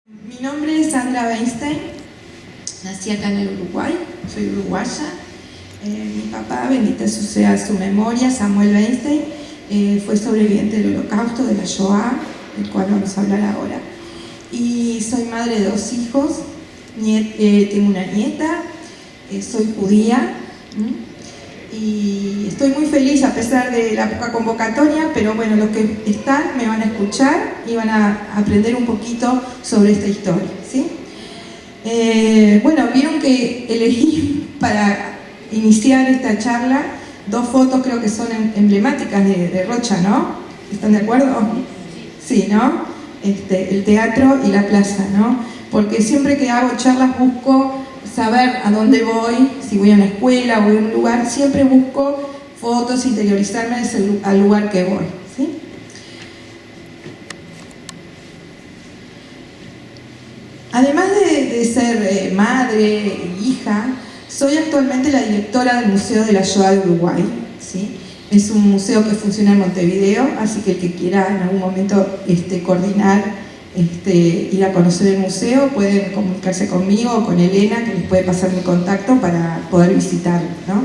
Mi nombre es Sandra Weinstein, nací acá en el Uruguay, soy uruguaya. Mi papá, bendita sea su memoria, Samuel Weinstein, fue sobreviviente del Holocausto, de la Shoah, del cual vamos a hablar ahora. Y soy madre de 2 hijos, tengo una nieta, soy judía. Y estoy muy feliz a pesar de la poca convocatoria, pero bueno, los que están me van a escuchar y van a aprender un poquito sobre esta historia, ¿sí? Bueno, vieron que elegí para iniciar esta charla 2 fotos, creo que son emblemáticas de Rocha, ¿no? ¿Están de acuerdo? Sí, ¿no? El teatro y la plaza, ¿no? Porque siempre que hago charlas busco saber a dónde voy, si voy a una escuela o voy a un lugar, siempre busco fotos, interiorizarme al lugar que voy, ¿sí? Además de ser madre e hija, soy actualmente la directora del Museo de la Shoah de Uruguay, ¿sí? Es un museo que funciona en Montevideo, así que el que quiera en algún momento coordinar ir a conocer el museo, pueden comunicarse conmigo o con Elena, que les puede pasar mi contacto para poder visitarlo, ¿no?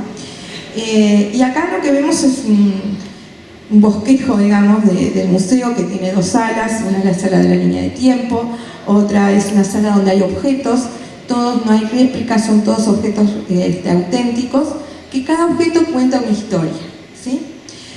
Y acá lo que vemos es un bosquejo, digamos, del museo, que tiene 2 salas. Una es la sala de la línea de tiempo, otra es una sala donde hay objetos, todos, no hay réplicas, son todos objetos auténticos, que cada objeto cuenta una historia, ¿sí?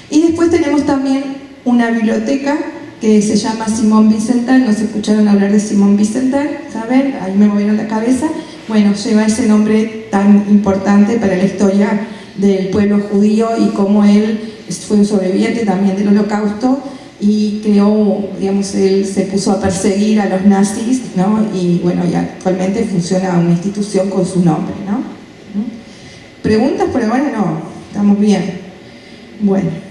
Y después tenemos también una biblioteca que se llama Simón Wiesenthal. ¿No se escucharon hablar de Simón Wiesenthal? ¿Saben? Ahí me movieron la cabeza. Bueno, lleva ese nombre tan importante para la historia del pueblo judío y cómo él fue un sobreviviente también del Holocausto y creó, digamos, él se puso a perseguir a los nazis, ¿no? Y bueno, y actualmente funciona una institución con su nombre, ¿no? ¿Preguntas por ahora? No, estamos bien. Bueno.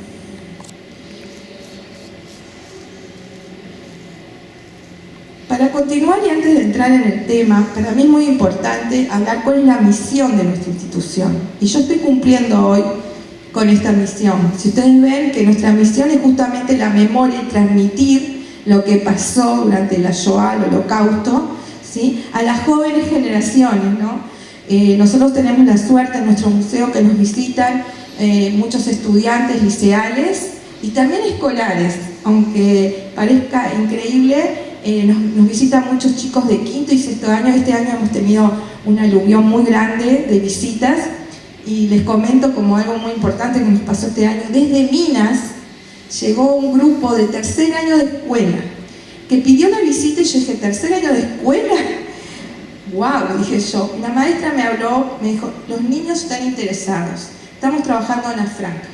Para continuar y antes de entrar en el tema, para mí es muy importante hablar cuál es la misión de nuestra institución. Y yo estoy cumpliendo hoy con esta misión. Si ustedes ven que nuestra misión es justamente la memoria y transmitir lo que pasó durante la Shoah, el Holocausto, ¿sí? A las jóvenes generaciones, ¿no? Nosotros tenemos la suerte en nuestro museo que nos visitan muchos estudiantes liceales y también escolares, aunque parezca increíble. Nos visitan muchos chicos de 5º y 6º año. Este año hemos tenido una aluvión muy grande de visitas y les comento como algo muy importante que nos pasó este año. Desde Minas llegó un grupo de 3er año de escuela que pidió una visita y yo dije, ¿3er año de escuela? ¡Wow! Dije yo. La maestra me habló, me dijo, los niños están interesados, estamos trabajando en la Franca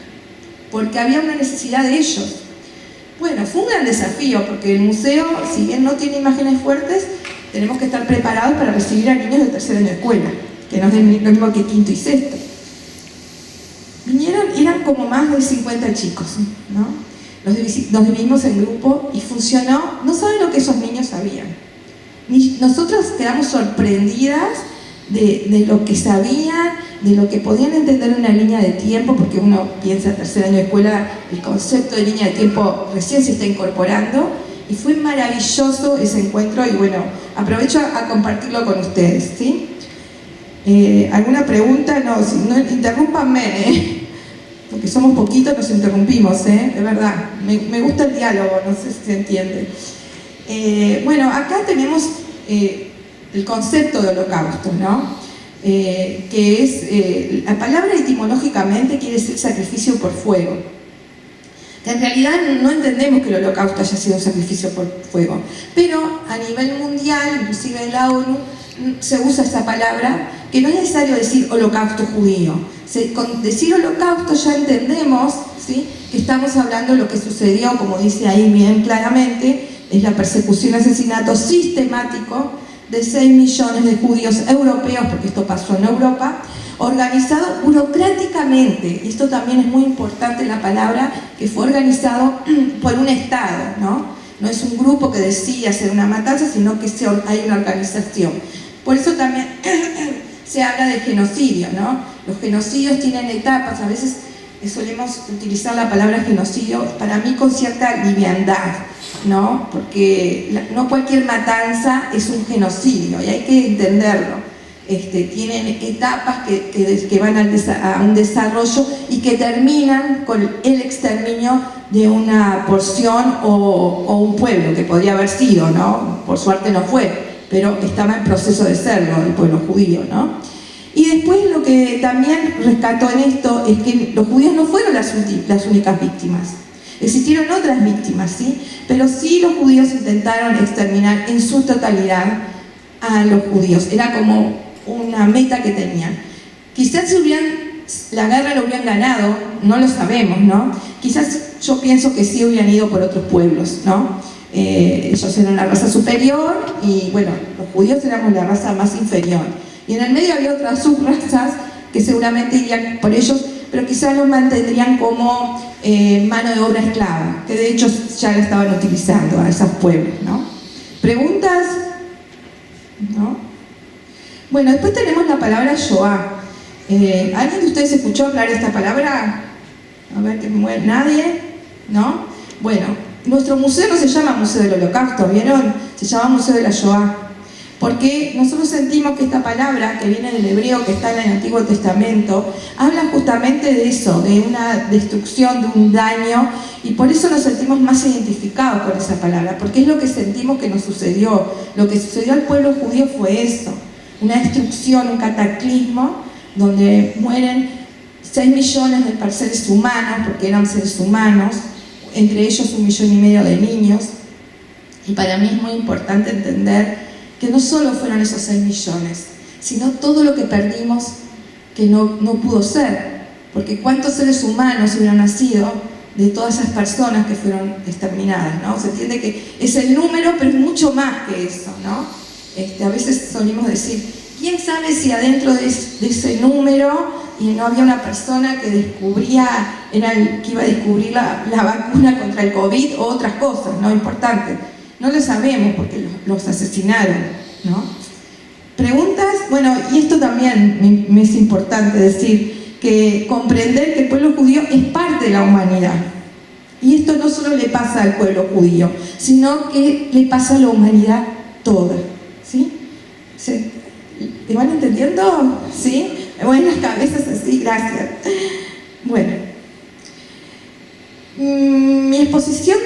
porque había una necesidad de ellos. Bueno, fue un gran desafío porque el museo, si bien no tiene imágenes fuertes, tenemos que estar preparados para recibir a niños de 3er año de escuela, que no es lo mismo que 5º y 6º. Vinieron, eran como más de 50 chicos, ¿no? Los dividimos en grupo y funcionó. No saben lo que esos niños sabían. Nosotros quedamos sorprendidas de lo que sabían, de lo que podían entender en una línea de tiempo, porque uno piensa 3er año de escuela, el concepto de línea de tiempo recién se está incorporando, y fue maravilloso ese encuentro, y bueno, aprovecho a compartirlo con ustedes, ¿sí? ¿Alguna pregunta? No, interrúmpanme, porque somos poquitos, nos interrumpimos, de verdad, me gusta el diálogo, no sé si se entiende. Bueno, acá tenemos el concepto de holocausto, ¿no? Que es, la palabra etimológicamente quiere decir sacrificio por fuego, que en realidad no entendemos que el holocausto haya sido un sacrificio por fuego, pero a nivel mundial, inclusive en la ONU, se usa esa palabra, que no es necesario decir holocausto judío. Con decir holocausto ya entendemos, ¿sí?, que estamos hablando de lo que sucedió, como dice ahí bien claramente, es la persecución y asesinato sistemático de 6 millones de judíos europeos, porque esto pasó en Europa, organizado burocráticamente, y esto también es muy importante la palabra, que fue organizado por un Estado, ¿no? No es un grupo que decide hacer una matanza, sino que hay una organización. Por eso también se habla de genocidio, ¿no? Los genocidios tienen etapas, a veces solemos utilizar la palabra genocidio, para mí con cierta liviandad, ¿no? Porque no cualquier matanza es un genocidio y hay que entenderlo. Tienen etapas que van a un desarrollo y que terminan con el exterminio de una porción o un pueblo, que podría haber sido, ¿no? Por suerte no fue, pero estaba en proceso de serlo el pueblo judío, ¿no? Y después lo que también rescató en esto es que los judíos no fueron las únicas víctimas. Existieron otras víctimas, ¿sí? Pero sí los judíos intentaron exterminar en su totalidad a los judíos. Era como una meta que tenían. Quizás la guerra lo hubieran ganado, no lo sabemos, ¿no? Quizás yo pienso que sí hubieran ido por otros pueblos, ¿no? Ellos eran la raza superior y bueno, los judíos éramos la raza más inferior. Y en el medio había otras subrazas que seguramente irían por ellos, pero quizás los mantendrían como mano de obra esclava, que de hecho ya la estaban utilizando a esos pueblos, ¿no? ¿Preguntas? ¿No? Bueno, después tenemos la palabra Shoah. ¿Alguien de ustedes escuchó hablar de esta palabra? A ver, que me mueve. ¿Nadie? ¿No? Bueno, nuestro museo no se llama Museo del Holocausto, ¿vieron? Se llama Museo de la Shoah. Porque nosotros sentimos que esta palabra, que viene del hebreo, que está en el Antiguo Testamento, habla justamente de eso, de una destrucción, de un daño, y por eso nos sentimos más identificados con esa palabra, porque es lo que sentimos que nos sucedió. Lo que sucedió al pueblo judío fue eso, una destrucción, un cataclismo, donde mueren 6 millones de seres humanos, porque eran seres humanos, entre ellos 1,5 millones de niños, y para mí es muy importante entender que no solo fueron esos 6 millones, sino todo lo que perdimos que no pudo ser, porque cuántos seres humanos hubieran nacido de todas esas personas que fueron exterminadas, ¿no? Se entiende que es el número, pero es mucho más que eso, ¿no? A veces solimos decir, ¿quién sabe si adentro de ese número y no había una persona que descubría, que iba a descubrir la vacuna contra el COVID o otras cosas, ¿no? Importantes. No lo sabemos porque los asesinaron, ¿no? ¿Preguntas? Bueno, y esto también me es importante decir, que comprender que el pueblo judío es parte de la humanidad. Y esto no solo le pasa al pueblo judío, sino que le pasa a la humanidad toda, ¿sí? ¿Me van entendiendo? ¿Sí? Me mueven las cabezas así, gracias. Bueno, mi exposición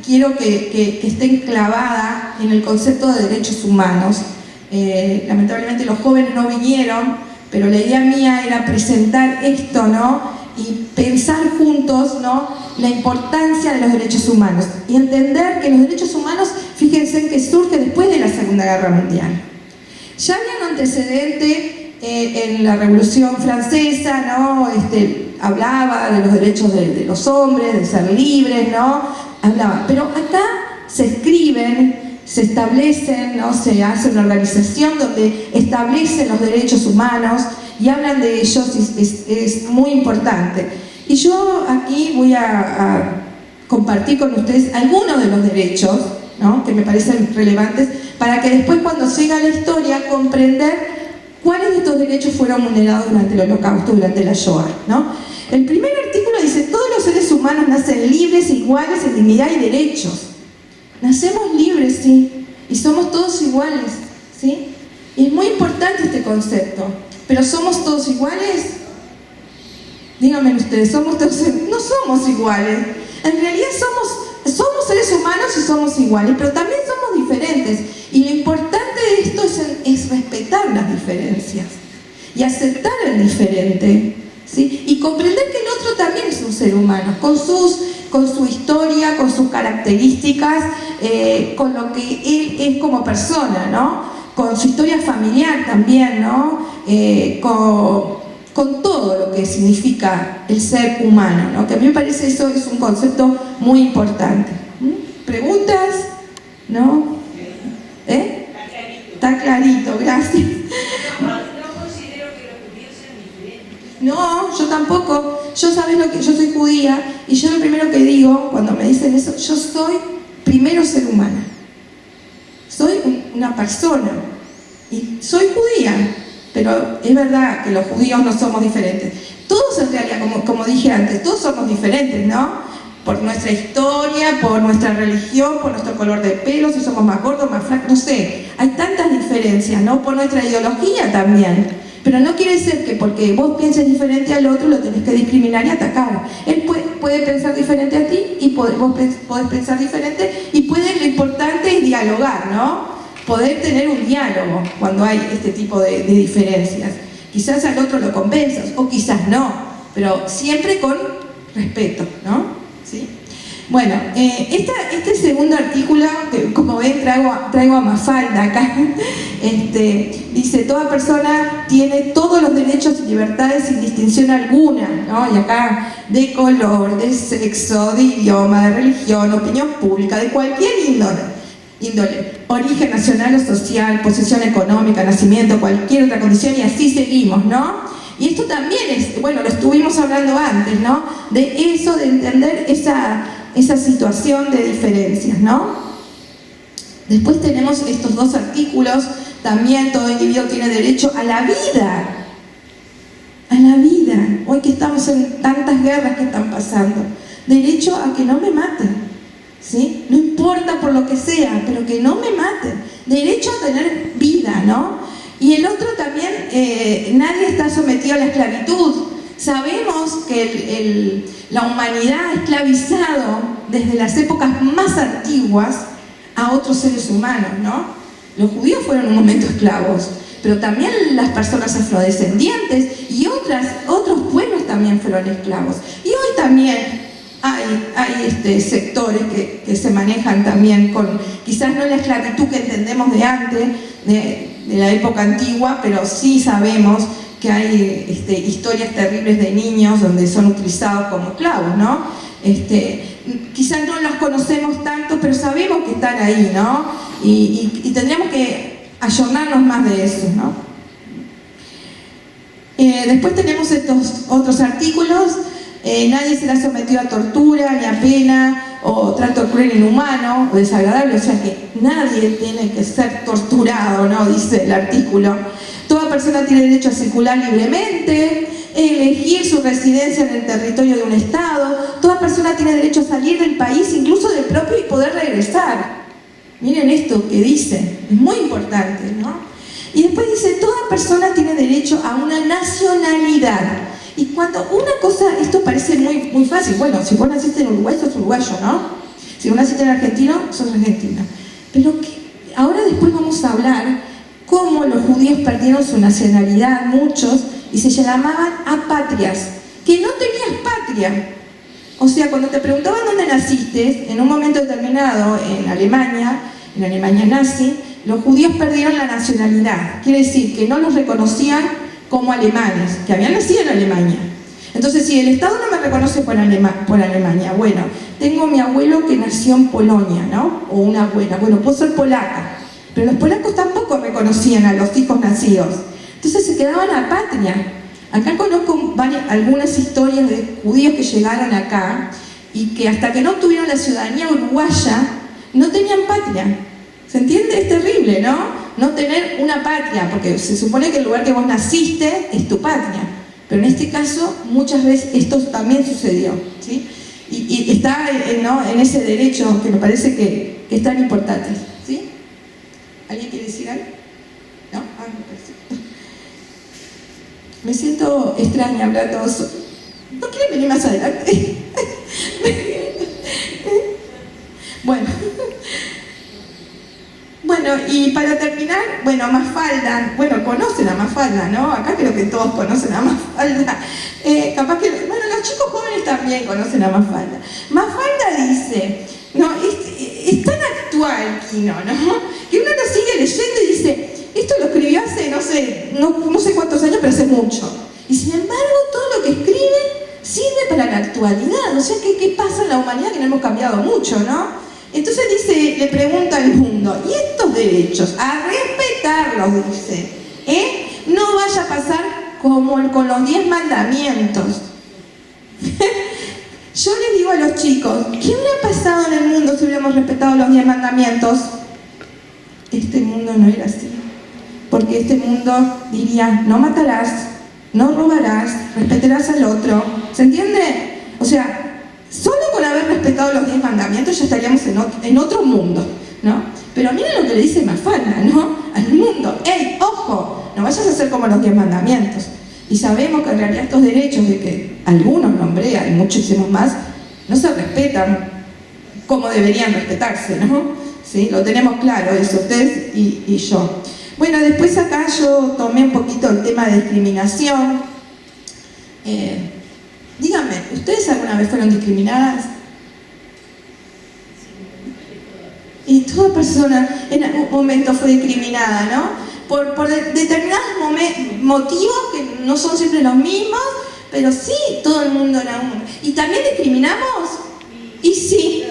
quiero que esté enclavada en el concepto de derechos humanos. Lamentablemente los jóvenes no vinieron, pero la idea mía era presentar esto, ¿no? Y pensar juntos, ¿no?, la importancia de los derechos humanos y entender que los derechos humanos, fíjense que surge después de la Segunda Guerra Mundial. Ya había un antecedente en la Revolución Francesa, ¿no? Hablaba de los derechos de los hombres, de ser libres, ¿no? Hablaba, pero acá se escriben, se establecen, ¿no? Se hace una organización donde establecen los derechos humanos y hablan de ellos, es muy importante. Y yo aquí voy a compartir con ustedes algunos de los derechos, ¿no?, que me parecen relevantes, para que después, cuando siga la historia, comprender cuáles de estos derechos fueron vulnerados durante el Holocausto, durante la Shoah, ¿no? El primer artículo dice: todos los seres humanos nacen libres, iguales en dignidad y derechos. Nacemos libres, sí, y somos todos iguales, ¿sí? Y es muy importante este concepto. ¿Pero somos todos iguales? Díganme ustedes, ¿somos todos? No somos iguales. En realidad somos seres humanos y somos iguales, pero también somos diferentes. Y lo importante de esto es respetar las diferencias y aceptar el diferente, ¿sí? Y comprender que el otro también es un ser humano, con su historia, con sus características, con lo que él es como persona, ¿no? Con su historia familiar también, ¿no? Con todo lo que significa el ser humano, ¿no? Que a mí me parece eso es un concepto muy importante. ¿Preguntas? ¿No? Está clarito, gracias. No considero que los judíos sean diferentes. No, yo tampoco. Yo soy judía y yo lo primero que digo cuando me dicen eso, yo soy primero ser humana. Soy una persona y soy judía, pero es verdad que los judíos no somos diferentes. Todos en realidad, como dije antes, todos somos diferentes, ¿no? por nuestra historia, por nuestra religión, por nuestro color de pelo, si somos más gordos, más flacos, no sé. Hay tantas diferencias, ¿no? Por nuestra ideología también. Pero no quiere ser que porque vos pienses diferente al otro lo tenés que discriminar y atacar. Él puede pensar diferente a ti y vos podés pensar diferente y lo importante es dialogar, ¿no? Poder tener un diálogo cuando hay este tipo de diferencias. Quizás al otro lo convenzas o quizás no, pero siempre con respeto, ¿no? ¿Sí? Bueno, este segundo artículo, que como ven traigo a Mafalda acá, dice, toda persona tiene todos los derechos y libertades sin distinción alguna, ¿no? Y acá, de color, de sexo, de idioma, de religión, opinión pública, de cualquier índole, origen nacional o social, posición económica, nacimiento, cualquier otra condición, y así seguimos, ¿no? Y esto también es, bueno, lo estuvimos hablando antes, ¿no? De eso, de entender esa situación de diferencias, ¿no? Después tenemos estos dos artículos, también todo individuo tiene derecho a la vida. A la vida. Hoy que estamos en tantas guerras que están pasando. Derecho a que no me maten, ¿sí? No importa por lo que sea, pero que no me maten. Derecho a tener vida, ¿no? Y el otro también, nadie está sometido a la esclavitud. Sabemos que la humanidad ha esclavizado desde las épocas más antiguas a otros seres humanos, ¿no? Los judíos fueron en un momento esclavos, pero también las personas afrodescendientes y otros pueblos también fueron esclavos. Y hoy también hay sectores que se manejan también con, quizás no la esclavitud que entendemos de antes, de la época antigua, pero sí sabemos que hay historias terribles de niños donde son utilizados como esclavos, ¿no? Quizás no los conocemos tanto, pero sabemos que están ahí, ¿no? Y tendríamos que ayornarnos más de eso, ¿no? Después tenemos estos otros artículos. Nadie será sometido a tortura, ni a pena, o trato cruel, inhumano, o desagradable, o sea que nadie tiene que ser torturado, ¿no? Dice el artículo. Toda persona tiene derecho a circular libremente, elegir su residencia en el territorio de un estado. Toda persona tiene derecho a salir del país, incluso del propio, y poder regresar. Miren esto que dice, es muy importante, ¿no? Y después dice, toda persona tiene derecho a una nacionalidad. Y cuando una cosa, esto parece muy, muy fácil, bueno, si vos naciste en Uruguay, sos uruguayo, ¿no? Si vos naciste en argentino, sos argentino. Pero ahora después vamos a hablar cómo los judíos perdieron su nacionalidad, muchos, y se llamaban apatrias, que no tenías patria. O sea, cuando te preguntaban dónde naciste, en un momento determinado en Alemania nazi, los judíos perdieron la nacionalidad. Quiere decir que no los reconocían como alemanes, que habían nacido en Alemania. Entonces, si el Estado no me reconoce por Alemania, bueno, tengo a mi abuelo que nació en Polonia, ¿no? O una abuela, bueno, puedo ser polaca, pero los polacos tampoco reconocían a los hijos nacidos. Entonces se quedaban apatria. Acá conozco algunas historias de judíos que llegaron acá y que hasta que no obtuvieron la ciudadanía uruguaya, no tenían patria. ¿Se entiende? Es terrible, ¿no? No tener una patria, porque se supone que el lugar que vos naciste es tu patria. Pero en este caso, muchas veces esto también sucedió, ¿sí? Y está, ¿no?, en ese derecho que me parece que es tan importante, ¿sí? ¿Alguien quiere decir algo? ¿No? Ah, perfecto. Me siento extraña hablando. ¿No quieren venir más adelante? Bueno. Bueno, y para terminar, bueno, Mafalda, bueno, conocen a Mafalda, ¿no? Acá creo que todos conocen a Mafalda. Capaz que, bueno, los chicos jóvenes también conocen a Mafalda. Mafalda dice, no, es tan actual, Kino, ¿no? Que uno lo sigue leyendo y dice, esto lo escribió hace, no sé cuántos años, pero hace mucho. Y sin embargo, todo lo que escribe sirve para la actualidad. O sea, ¿qué pasa en la humanidad? Que no hemos cambiado mucho, ¿no? Entonces dice, le pregunta al mundo, ¿y estos derechos? A respetarlos, dice. No vaya a pasar como con los 10 mandamientos. Yo les digo a los chicos, ¿qué hubiera pasado en el mundo si hubiéramos respetado los 10 mandamientos? Este mundo no era así. Porque este mundo diría, no matarás, no robarás, respetarás al otro. ¿Se entiende? O sea, Solo con haber respetado los 10 mandamientos ya estaríamos en otro mundo, ¿no? Pero miren lo que le dice Mafalda, ¿no? Al mundo, ¡ey, ojo! No vayas a hacer como los 10 mandamientos. Y sabemos que en realidad estos derechos, de que algunos nombré, hay muchísimos más, no se respetan como deberían respetarse, ¿no? ¿Sí? Lo tenemos claro eso, ustedes y yo. Bueno, después acá yo tomé un poquito el tema de discriminación. Díganme, ¿ustedes alguna vez fueron discriminadas? Y toda persona en algún momento fue discriminada, ¿no? Por determinados motivos que no son siempre los mismos, pero sí, todo el mundo en algún momento. ¿Y también discriminamos? Y sí.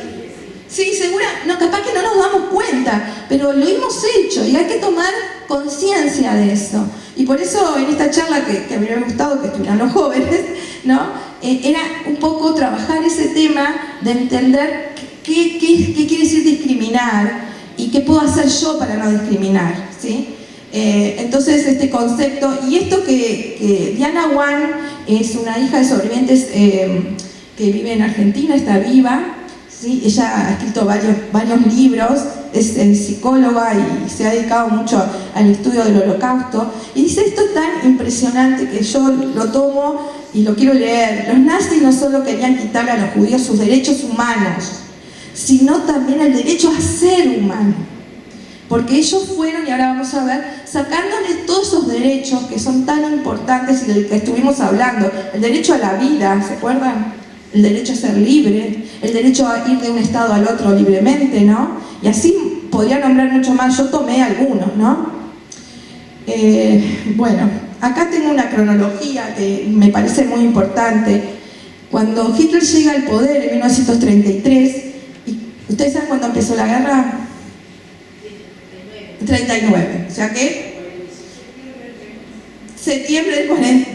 Sí, segura, no, capaz que no nos damos cuenta, pero lo hemos hecho y hay que tomar conciencia de eso. Y por eso en esta charla que a mí me ha gustado que estuvieran los jóvenes, ¿no? Era un poco trabajar ese tema de entender qué quiere decir discriminar y qué puedo hacer yo para no discriminar, ¿sí? Entonces este concepto, y esto que Diana Wan es una hija de sobrevivientes que vive en Argentina, está viva, ¿sí? Ella ha escrito varios libros, es psicóloga y se ha dedicado mucho al estudio del Holocausto, y dice esto tan impresionante que yo lo tomo y lo quiero leer. Los nazis no solo querían quitarle a los judíos sus derechos humanos, sino también el derecho a ser humano. Porque ellos fueron, y ahora vamos a ver, sacándole todos esos derechos que son tan importantes y del que estuvimos hablando. El derecho a la vida, ¿se acuerdan? El derecho a ser libre, el derecho a ir de un estado al otro libremente, ¿no? Y así podría nombrar mucho más, yo tomé algunos, ¿no? Bueno, acá tengo una cronología que me parece muy importante. Cuando Hitler llega al poder en 1933, y ¿ustedes saben cuándo empezó la guerra? 39, o sea que septiembre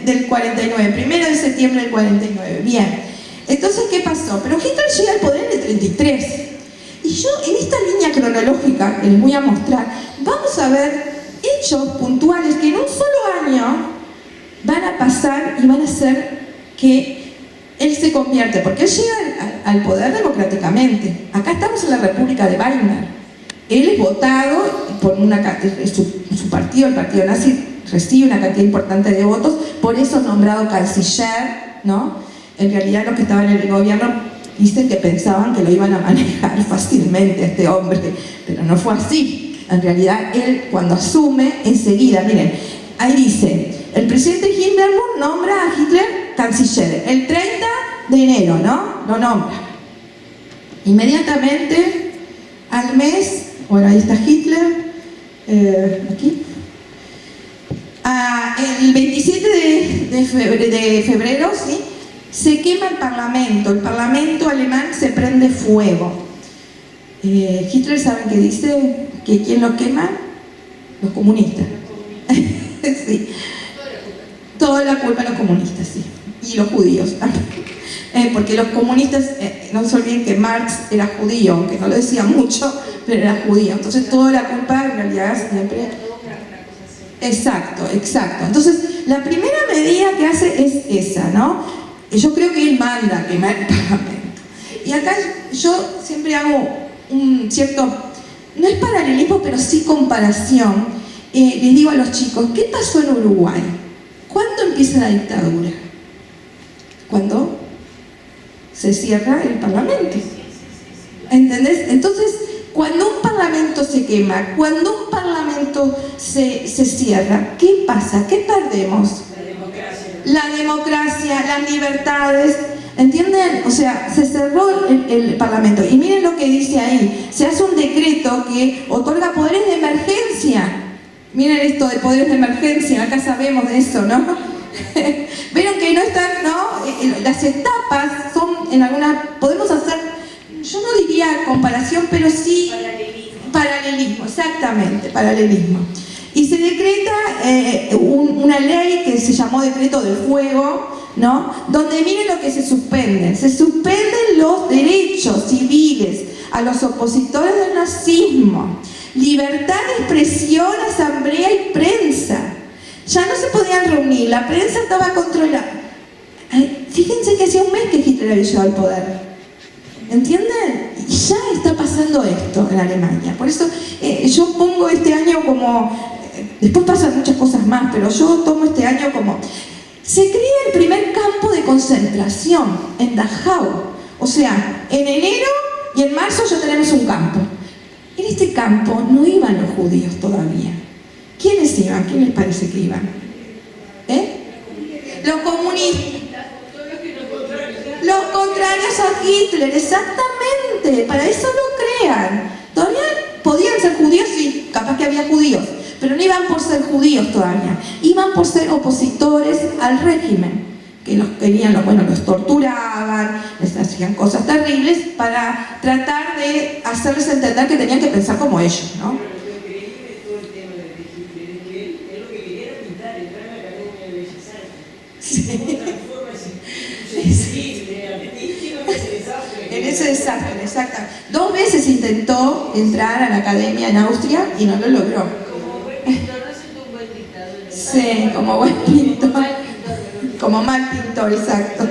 del 49, 1 de septiembre del 49, bien. Entonces, ¿qué pasó? Pero Hitler llega al poder en el 33. Y yo, en esta línea cronológica que les voy a mostrar, vamos a ver hechos puntuales que en un solo año van a pasar y van a hacer que él se convierte, porque él llega al poder democráticamente. Acá estamos en la República de Weimar. Él es votado por su partido, el partido nazi, recibe una cantidad importante de votos, por eso es nombrado canciller, ¿no? En realidad los que estaban en el gobierno dicen que pensaban que lo iban a manejar fácilmente a este hombre, pero no fue así. En realidad él cuando asume, enseguida, miren, ahí dice, el presidente Hindenburg nombra a Hitler canciller, el 30 de enero, ¿no? Lo nombra. Inmediatamente, al mes, bueno, ahí está Hitler, aquí. El 27 de febrero, ¿sí? Se quema el Parlamento alemán se prende fuego. Hitler, ¿saben qué dice? ¿Que quién lo quema? Los comunistas. Sí. Toda la culpa a los comunistas, sí. Y los judíos. Porque los comunistas, no se olviden que Marx era judío, aunque no lo decía mucho, pero era judío. Entonces toda la culpa en realidad siempre... Exacto. Entonces la primera medida que hace es esa, ¿no? Yo creo que él manda quemar el Parlamento. Y acá yo siempre hago un cierto, no es paralelismo, pero sí comparación. Les digo a los chicos, ¿qué pasó en Uruguay? ¿Cuándo empieza la dictadura? ¿Cuándo se cierra el Parlamento? ¿Entendés? Entonces, cuando un Parlamento se quema, cuando un Parlamento se cierra, ¿qué pasa? ¿Qué perdemos? La democracia, las libertades, ¿entienden? O sea, se cerró el Parlamento. Y miren lo que dice ahí, se hace un decreto que otorga poderes de emergencia. Miren esto de poderes de emergencia, acá sabemos de eso, ¿no? Vieron que no están, ¿no? Las etapas son en algunas, podemos hacer, yo no diría comparación, pero sí paralelismo, exactamente, paralelismo. Y se decreta una ley que se llamó Decreto del Fuego, ¿no? Donde miren lo que se suspenden. Se suspenden los derechos civiles a los opositores del nazismo, libertad de expresión, asamblea y prensa. Ya no se podían reunir, la prensa estaba controlada. Fíjense que hacía un mes que Hitler había llegado al poder. ¿Entienden? Y ya está pasando esto en Alemania. Por eso yo pongo este año como... después pasan muchas cosas más, pero yo tomo este año como... Se crea el primer campo de concentración en Dachau. O sea, en enero y en marzo ya tenemos un campo. En este campo no iban los judíos todavía. ¿Quiénes iban? ¿Quién les parece que iban? Los comunistas. Los contrarios a Hitler, exactamente. Para eso lo crean. Todavía podían ser judíos, sí, capaz que había judíos, pero no iban por ser judíos todavía. Iban por ser opositores al régimen, que los querían, los torturaban, les hacían cosas terribles para tratar de hacerles entender que tenían que pensar como ellos, ¿no? Pero lo increíble de todo el tema de Hitler es que él lo que quería era pintar, entrar en la Academia de Bellas Artes. Sí. ¿Cómo transforma ese Hitler artístico en ese desastre? En ese desastre, exacto. 2 veces intentó entrar a la academia en Austria y no lo logró. Como buen pintor, resultó un buen dictador. Sí, como buen pintor. Como mal pintor, exacto.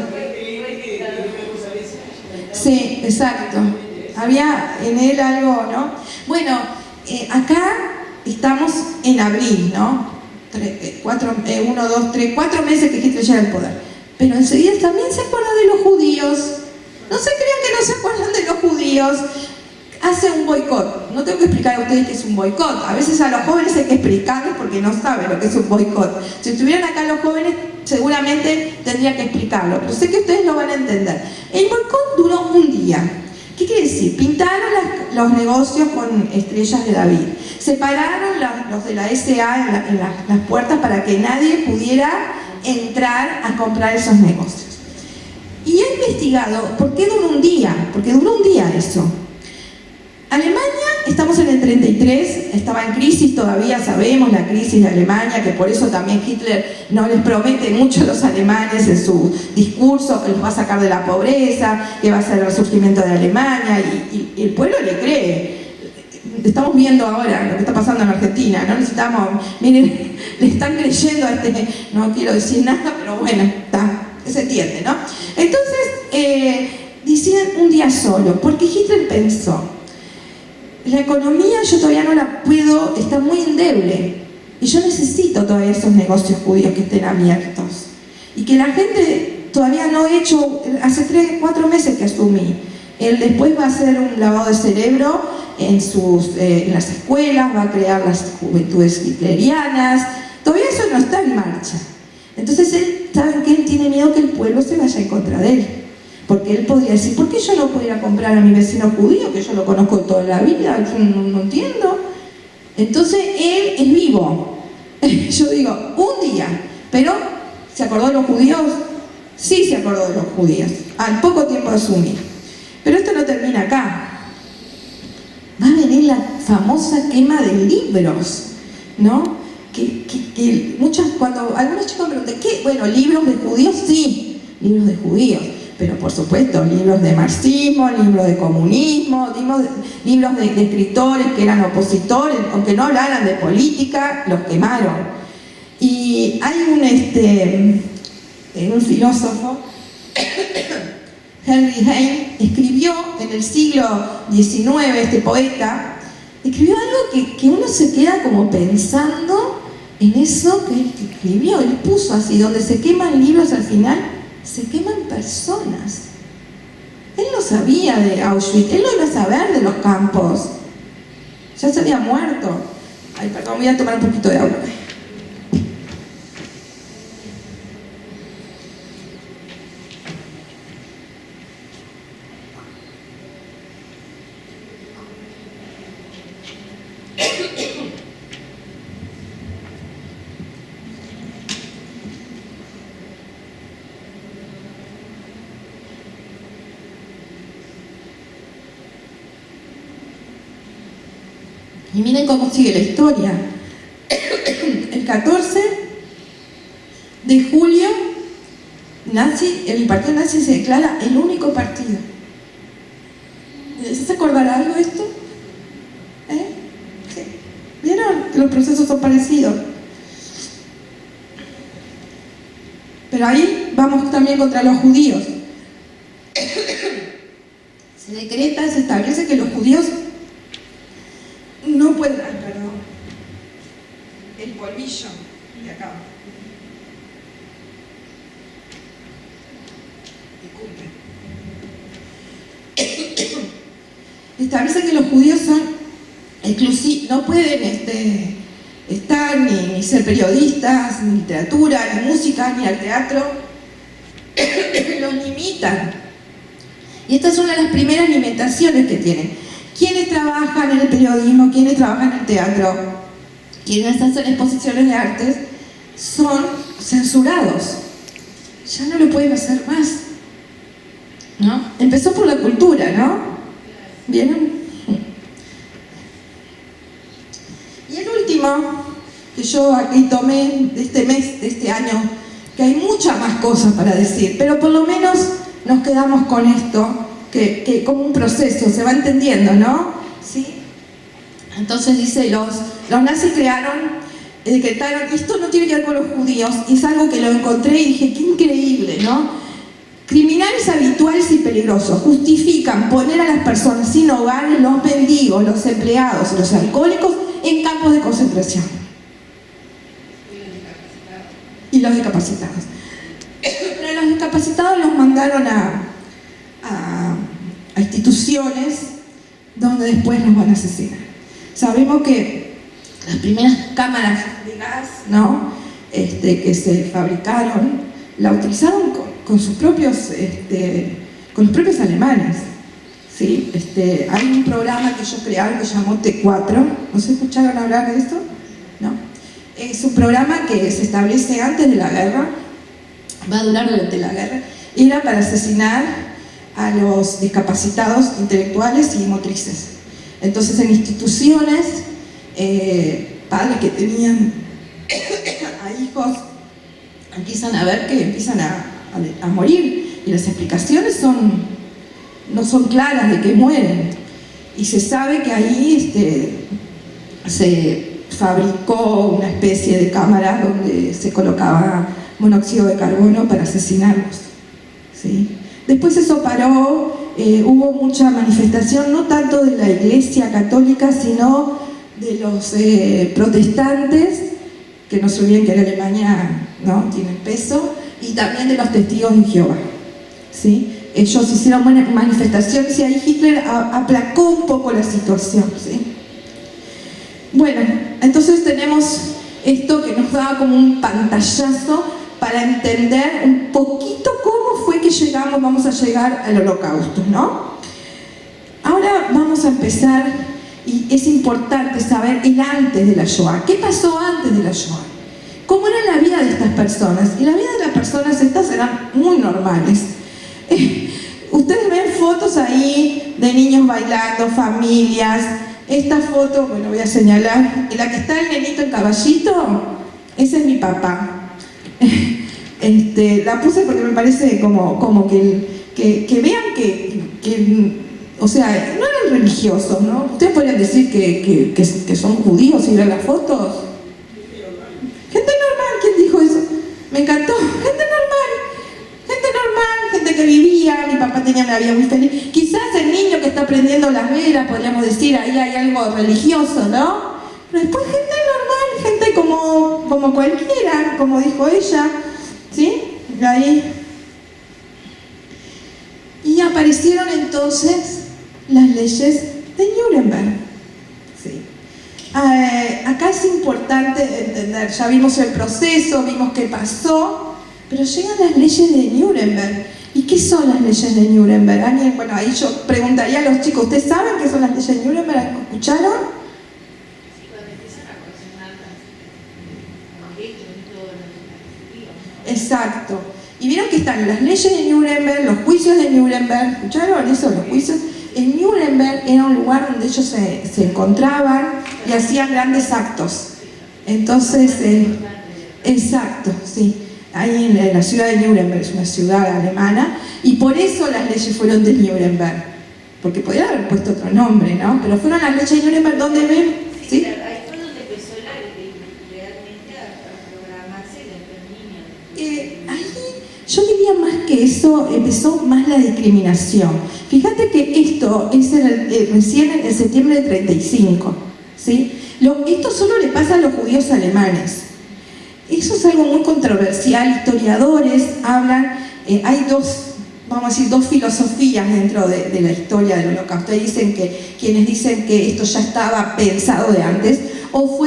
Sí, exacto. Había en él algo, ¿no? Bueno, acá estamos en abril, ¿no? 4 meses que Hitler llega al poder. Pero enseguida también se acuerda de los judíos. No se crean que no se acuerdan de los judíos. Hace un boicot. No tengo que explicar a ustedes qué es un boicot. A veces a los jóvenes hay que explicarles porque no saben lo que es un boicot. Si estuvieran acá los jóvenes, seguramente tendría que explicarlo. Pero sé que ustedes lo van a entender. El boicot duró un día. ¿Qué quiere decir? Pintaron los negocios con estrellas de David. Separaron los de la SA en las puertas para que nadie pudiera entrar a comprar esos negocios. Y he investigado por qué duró un día. Porque duró un día eso. Alemania, estamos en el 33, estaba en crisis todavía, sabemos la crisis de Alemania, que por eso también Hitler no les promete mucho a los alemanes en su discurso, que los va a sacar de la pobreza, que va a ser el resurgimiento de Alemania, y el pueblo le cree. Estamos viendo ahora lo que está pasando en Argentina, no necesitamos, miren, le están creyendo a no quiero decir nada, pero bueno, está, se entiende, ¿no? Entonces, deciden un día solo, porque Hitler pensó, la economía yo todavía no la puedo, está muy endeble y yo necesito todavía esos negocios judíos que estén abiertos y que la gente todavía no ha hecho, hace 3-4 meses que asumí. Él después va a hacer un lavado de cerebro en las escuelas, va a crear las juventudes hitlerianas, todavía eso no está en marcha. Entonces él, ¿saben qué? Él tiene miedo que el pueblo se vaya en contra de él. Porque él podría decir, ¿por qué yo no puedo ir a comprar a mi vecino judío, que yo lo conozco de toda la vida? Yo no entiendo. Entonces, él es vivo. Yo digo, un día. Pero, ¿se acordó de los judíos? Sí se acordó de los judíos. Al poco tiempo de asumir. Pero esto no termina acá. Va a venir la famosa quema de libros, ¿no? Cuando algunos chicos me preguntan, ¿qué? Bueno, ¿libros de judíos? Sí, libros de judíos. Pero por supuesto, libros de marxismo, libros de comunismo, libros de escritores que eran opositores, aunque no hablaran de política, los quemaron. Y hay un filósofo, Henry Heine, escribió en el siglo XIX, este poeta, escribió algo que uno se queda como pensando en eso que él escribió. Él puso así, donde se queman libros al final, se queman personas. Él no sabía de Auschwitz, él no iba a saber de los campos. Ya se había muerto. Ay, perdón, voy a tomar un poquito de agua. Y miren cómo sigue la historia. El 14 de julio, el partido nazi se declara el único partido. ¿Les hace acordar algo esto? Sí. ¿Vieron que los procesos son parecidos? Pero ahí vamos también contra los judíos. Se decreta, se establece que los judíos no pueden... Ay, perdón. El polvillo de acá. Disculpen. Establece que los judíos son exclusivos, no pueden estar ni ser periodistas, ni literatura, ni música, ni al teatro. Los limitan. Y esta es una de las primeras limitaciones que tienen. ¿Quiénes trabajan en el periodismo? ¿Quiénes trabajan en el teatro? ¿Quiénes hacen exposiciones de artes? Son censurados. Ya no lo pueden hacer más, ¿no? Empezó por la cultura, ¿no? ¿Vieron? Y el último que yo aquí tomé de este mes, de este año, que hay muchas más cosas para decir, pero por lo menos nos quedamos con esto, que como un proceso, se va entendiendo, ¿no? ¿Sí? Entonces dice, los nazis decretaron, esto no tiene que ver con los judíos, y es algo que lo encontré y dije, qué increíble, ¿no? Criminales habituales y peligrosos justifican poner a las personas sin hogares, los mendigos, los empleados y los alcohólicos en campos de concentración. Y los discapacitados. Pero los discapacitados los mandaron a instituciones donde después los van a asesinar. Sabemos que las primeras cámaras de gas, ¿no? Que se fabricaron, la utilizaron con sus propios, con los propios alemanes. ¿Sí? Hay un programa que ellos crearon que se llamó T4. ¿No se escucharon hablar de esto? ¿No? Es un programa que se establece antes de la guerra, va a durar durante la guerra, y era para asesinar a los discapacitados intelectuales y motrices. Entonces en instituciones, padres que tenían a hijos empiezan a ver que empiezan a morir, y las explicaciones no son claras de que mueren, y se sabe que ahí se fabricó una especie de cámara donde se colocaba monóxido de carbono para asesinarlos, ¿sí? Después eso paró, hubo mucha manifestación, no tanto de la Iglesia Católica, sino de los protestantes, que no se olviden que en Alemania, ¿no?, tienen peso, y también de los testigos de Jehová, ¿sí? Ellos hicieron manifestaciones y ahí Hitler aplacó un poco la situación, ¿sí? Bueno, entonces tenemos esto que nos da como un pantallazo para entender un poquito cómo fue que vamos a llegar al Holocausto, ¿no? Ahora vamos a empezar, y es importante saber el antes de la Shoah. ¿Qué pasó antes de la Shoah? ¿Cómo era la vida de estas personas? Y la vida de las personas estas eran muy normales. Ustedes ven fotos ahí de niños bailando, familias. Esta foto, bueno, voy a señalar, en la que está el nenito en caballito, ese es mi papá. La puse porque me parece como que vean que, o sea, no eran religiosos, ¿no? Ustedes podrían decir que son judíos y ven las fotos. Gente normal, ¿quién dijo eso? Me encantó, gente normal, gente que vivía, mi papá tenía una vida muy feliz. Quizás el niño que está prendiendo las velas, podríamos decir, ahí hay algo religioso, ¿no? Pero después gente normal, gente como cualquiera, como dijo ella, ¿sí? Ahí. Y aparecieron entonces las leyes de Nuremberg, ¿sí? Acá es importante entender, ya vimos el proceso, vimos qué pasó, pero llegan las leyes de Nuremberg. ¿Y qué son las leyes de Nuremberg? ¿Alguien? Bueno, ahí yo preguntaría a los chicos, ¿ustedes saben qué son las leyes de Nuremberg? ¿Escucharon? Sí, cuando empiezan a cuestionar los derechos y todo lo que. Exacto. Y vieron que están las leyes de Nuremberg, los juicios de Nuremberg. ¿Escucharon eso? Los juicios. En Nuremberg era un lugar donde ellos se encontraban y hacían grandes actos. Entonces, exacto, sí. Ahí en la ciudad de Nuremberg, es una ciudad alemana, y por eso las leyes fueron de Nuremberg, porque podrían haber puesto otro nombre, ¿no? Pero fueron las leyes de Nuremberg donde ven, ¿sí? Ahí fue donde empezó realmente a programarse el exterminio. Ahí yo diría más que eso empezó más la discriminación. Fíjate que esto es recién en septiembre de 35, ¿sí? Esto solo le pasa a los judíos alemanes. Eso es algo muy controversial. Historiadores hablan, hay vamos a decir, dos filosofías dentro de la historia del Holocausto. Dicen quienes dicen que esto ya estaba pensado de antes, o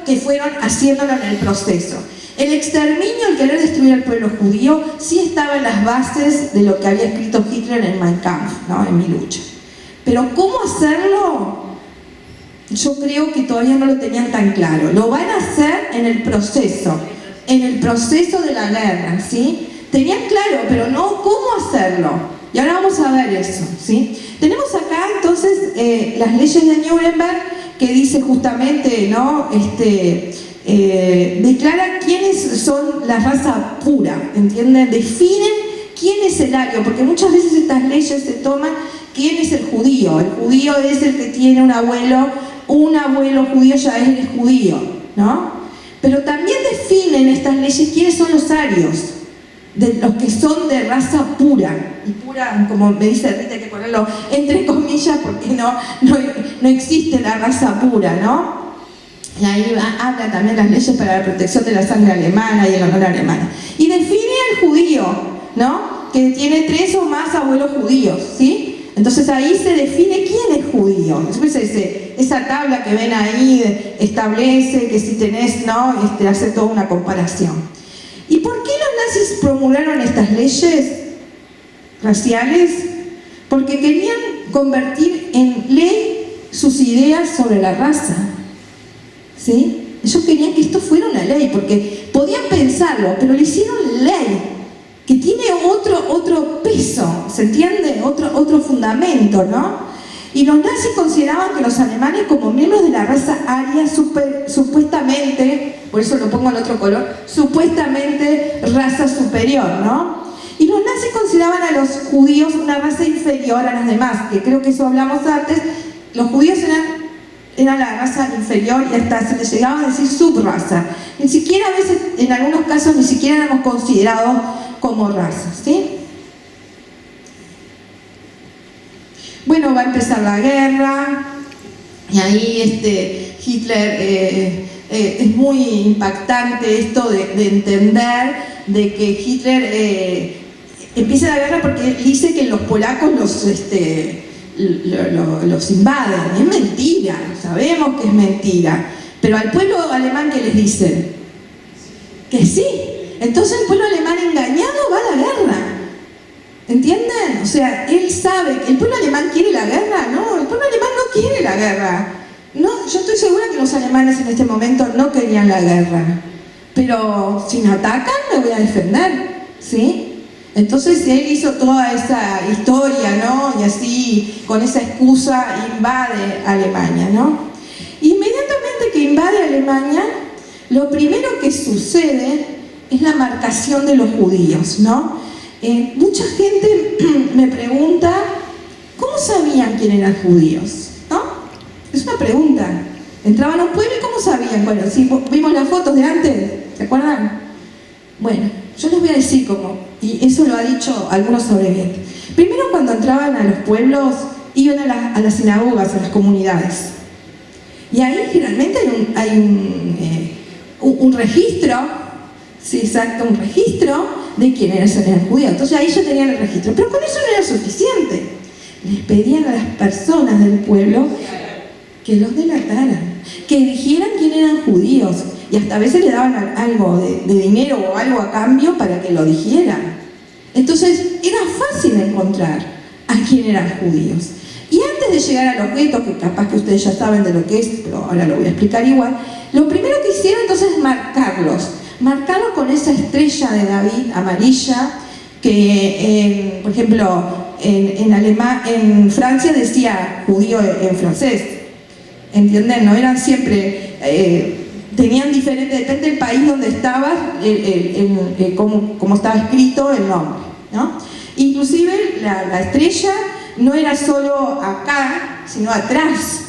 que fueron haciéndolo en el proceso. El exterminio, el querer destruir al pueblo judío, sí estaba en las bases de lo que había escrito Hitler en Mein Kampf, ¿no? En Mi lucha. Pero ¿cómo hacerlo? Yo creo que todavía no lo tenían tan claro. Lo van a hacer en el proceso de la guerra, ¿sí? Tenían claro, pero no cómo hacerlo. Y ahora vamos a ver eso, ¿sí? Tenemos acá entonces las leyes de Nuremberg, que dice justamente, ¿no? Declaran quiénes son la raza pura, ¿entienden? Definen quién es el ario, porque muchas veces estas leyes se toman quién es el judío. El judío es el que tiene un abuelo judío, ya él es judío, ¿no? Pero también definen estas leyes quiénes son los arios, de los que son de raza pura. Y pura, como me dice Rita, hay que ponerlo entre comillas porque no existe la raza pura, ¿no? Y ahí habla también las leyes para la protección de la sangre alemana y el honor alemán. Y define al judío, ¿no? Que tiene 3 o más abuelos judíos, ¿sí? Entonces ahí se define quién es judío. Después esa tabla que ven ahí establece que si tenés, ¿no? Hace toda una comparación. ¿Y por qué los nazis promulgaron estas leyes raciales? Porque querían convertir en ley sus ideas sobre la raza, ¿sí? Ellos querían que esto fuera una ley, porque podían pensarlo, pero lo hicieron ley, que tiene otro peso, ¿se entiende? Otro fundamento, ¿no? Y los nazis consideraban que los alemanes, como miembros de la raza aria, supuestamente, por eso lo pongo en otro color, supuestamente raza superior, ¿no? Y los nazis consideraban a los judíos una raza inferior a las demás, que creo que eso hablamos antes. Los judíos eran la raza inferior y hasta se les llegaba a decir subraza. Ni siquiera a veces, en algunos casos, ni siquiera éramos considerados como raza, ¿sí? Bueno, va a empezar la guerra y ahí Hitler, es muy impactante esto de entender de que Hitler empieza la guerra porque dice que los polacos los invaden. Y es mentira, sabemos que es mentira, pero al pueblo alemán, ¿qué les dicen? Que sí. Entonces el pueblo alemán engañado va a la guerra, ¿entienden? O sea, él sabe que el pueblo alemán quiere la guerra. No, el pueblo alemán no quiere la guerra. No, yo estoy segura que los alemanes en este momento no querían la guerra, pero si me atacan me voy a defender, ¿sí? Entonces él hizo toda esa historia, ¿no? Y así, con esa excusa, invade Alemania, ¿no? Inmediatamente que invade Alemania, lo primero que sucede es la marcación de los judíos, ¿no? Mucha gente me pregunta, ¿cómo sabían quién eran judíos? ¿No? Es una pregunta. Entraban a un pueblo y ¿cómo sabían? Bueno, si vimos las fotos de antes, ¿se acuerdan? Bueno, yo les voy a decir cómo, y eso lo ha dicho algunos sobrevivientes. Primero, cuando entraban a los pueblos, iban a las sinagogas, a las comunidades. Y ahí generalmente hay un registro. Sí, exacto, un registro de quién eran judíos. Entonces ahí ya tenían el registro. Pero con eso no era suficiente. Les pedían a las personas del pueblo que los delataran, que dijeran quién eran judíos. Y hasta a veces le daban algo de dinero o algo a cambio para que lo dijeran. Entonces era fácil encontrar a quién eran judíos. Y antes de llegar a los guetos, que capaz que ustedes ya saben de lo que es, pero ahora lo voy a explicar igual, lo primero que hicieron entonces es marcarlos con esa estrella de David amarilla, que por ejemplo en Francia decía judío en francés, ¿entienden? No eran siempre, tenían diferente, depende del país donde estabas, cómo estaba escrito el nombre, ¿no? Inclusive la estrella no era solo acá, sino atrás,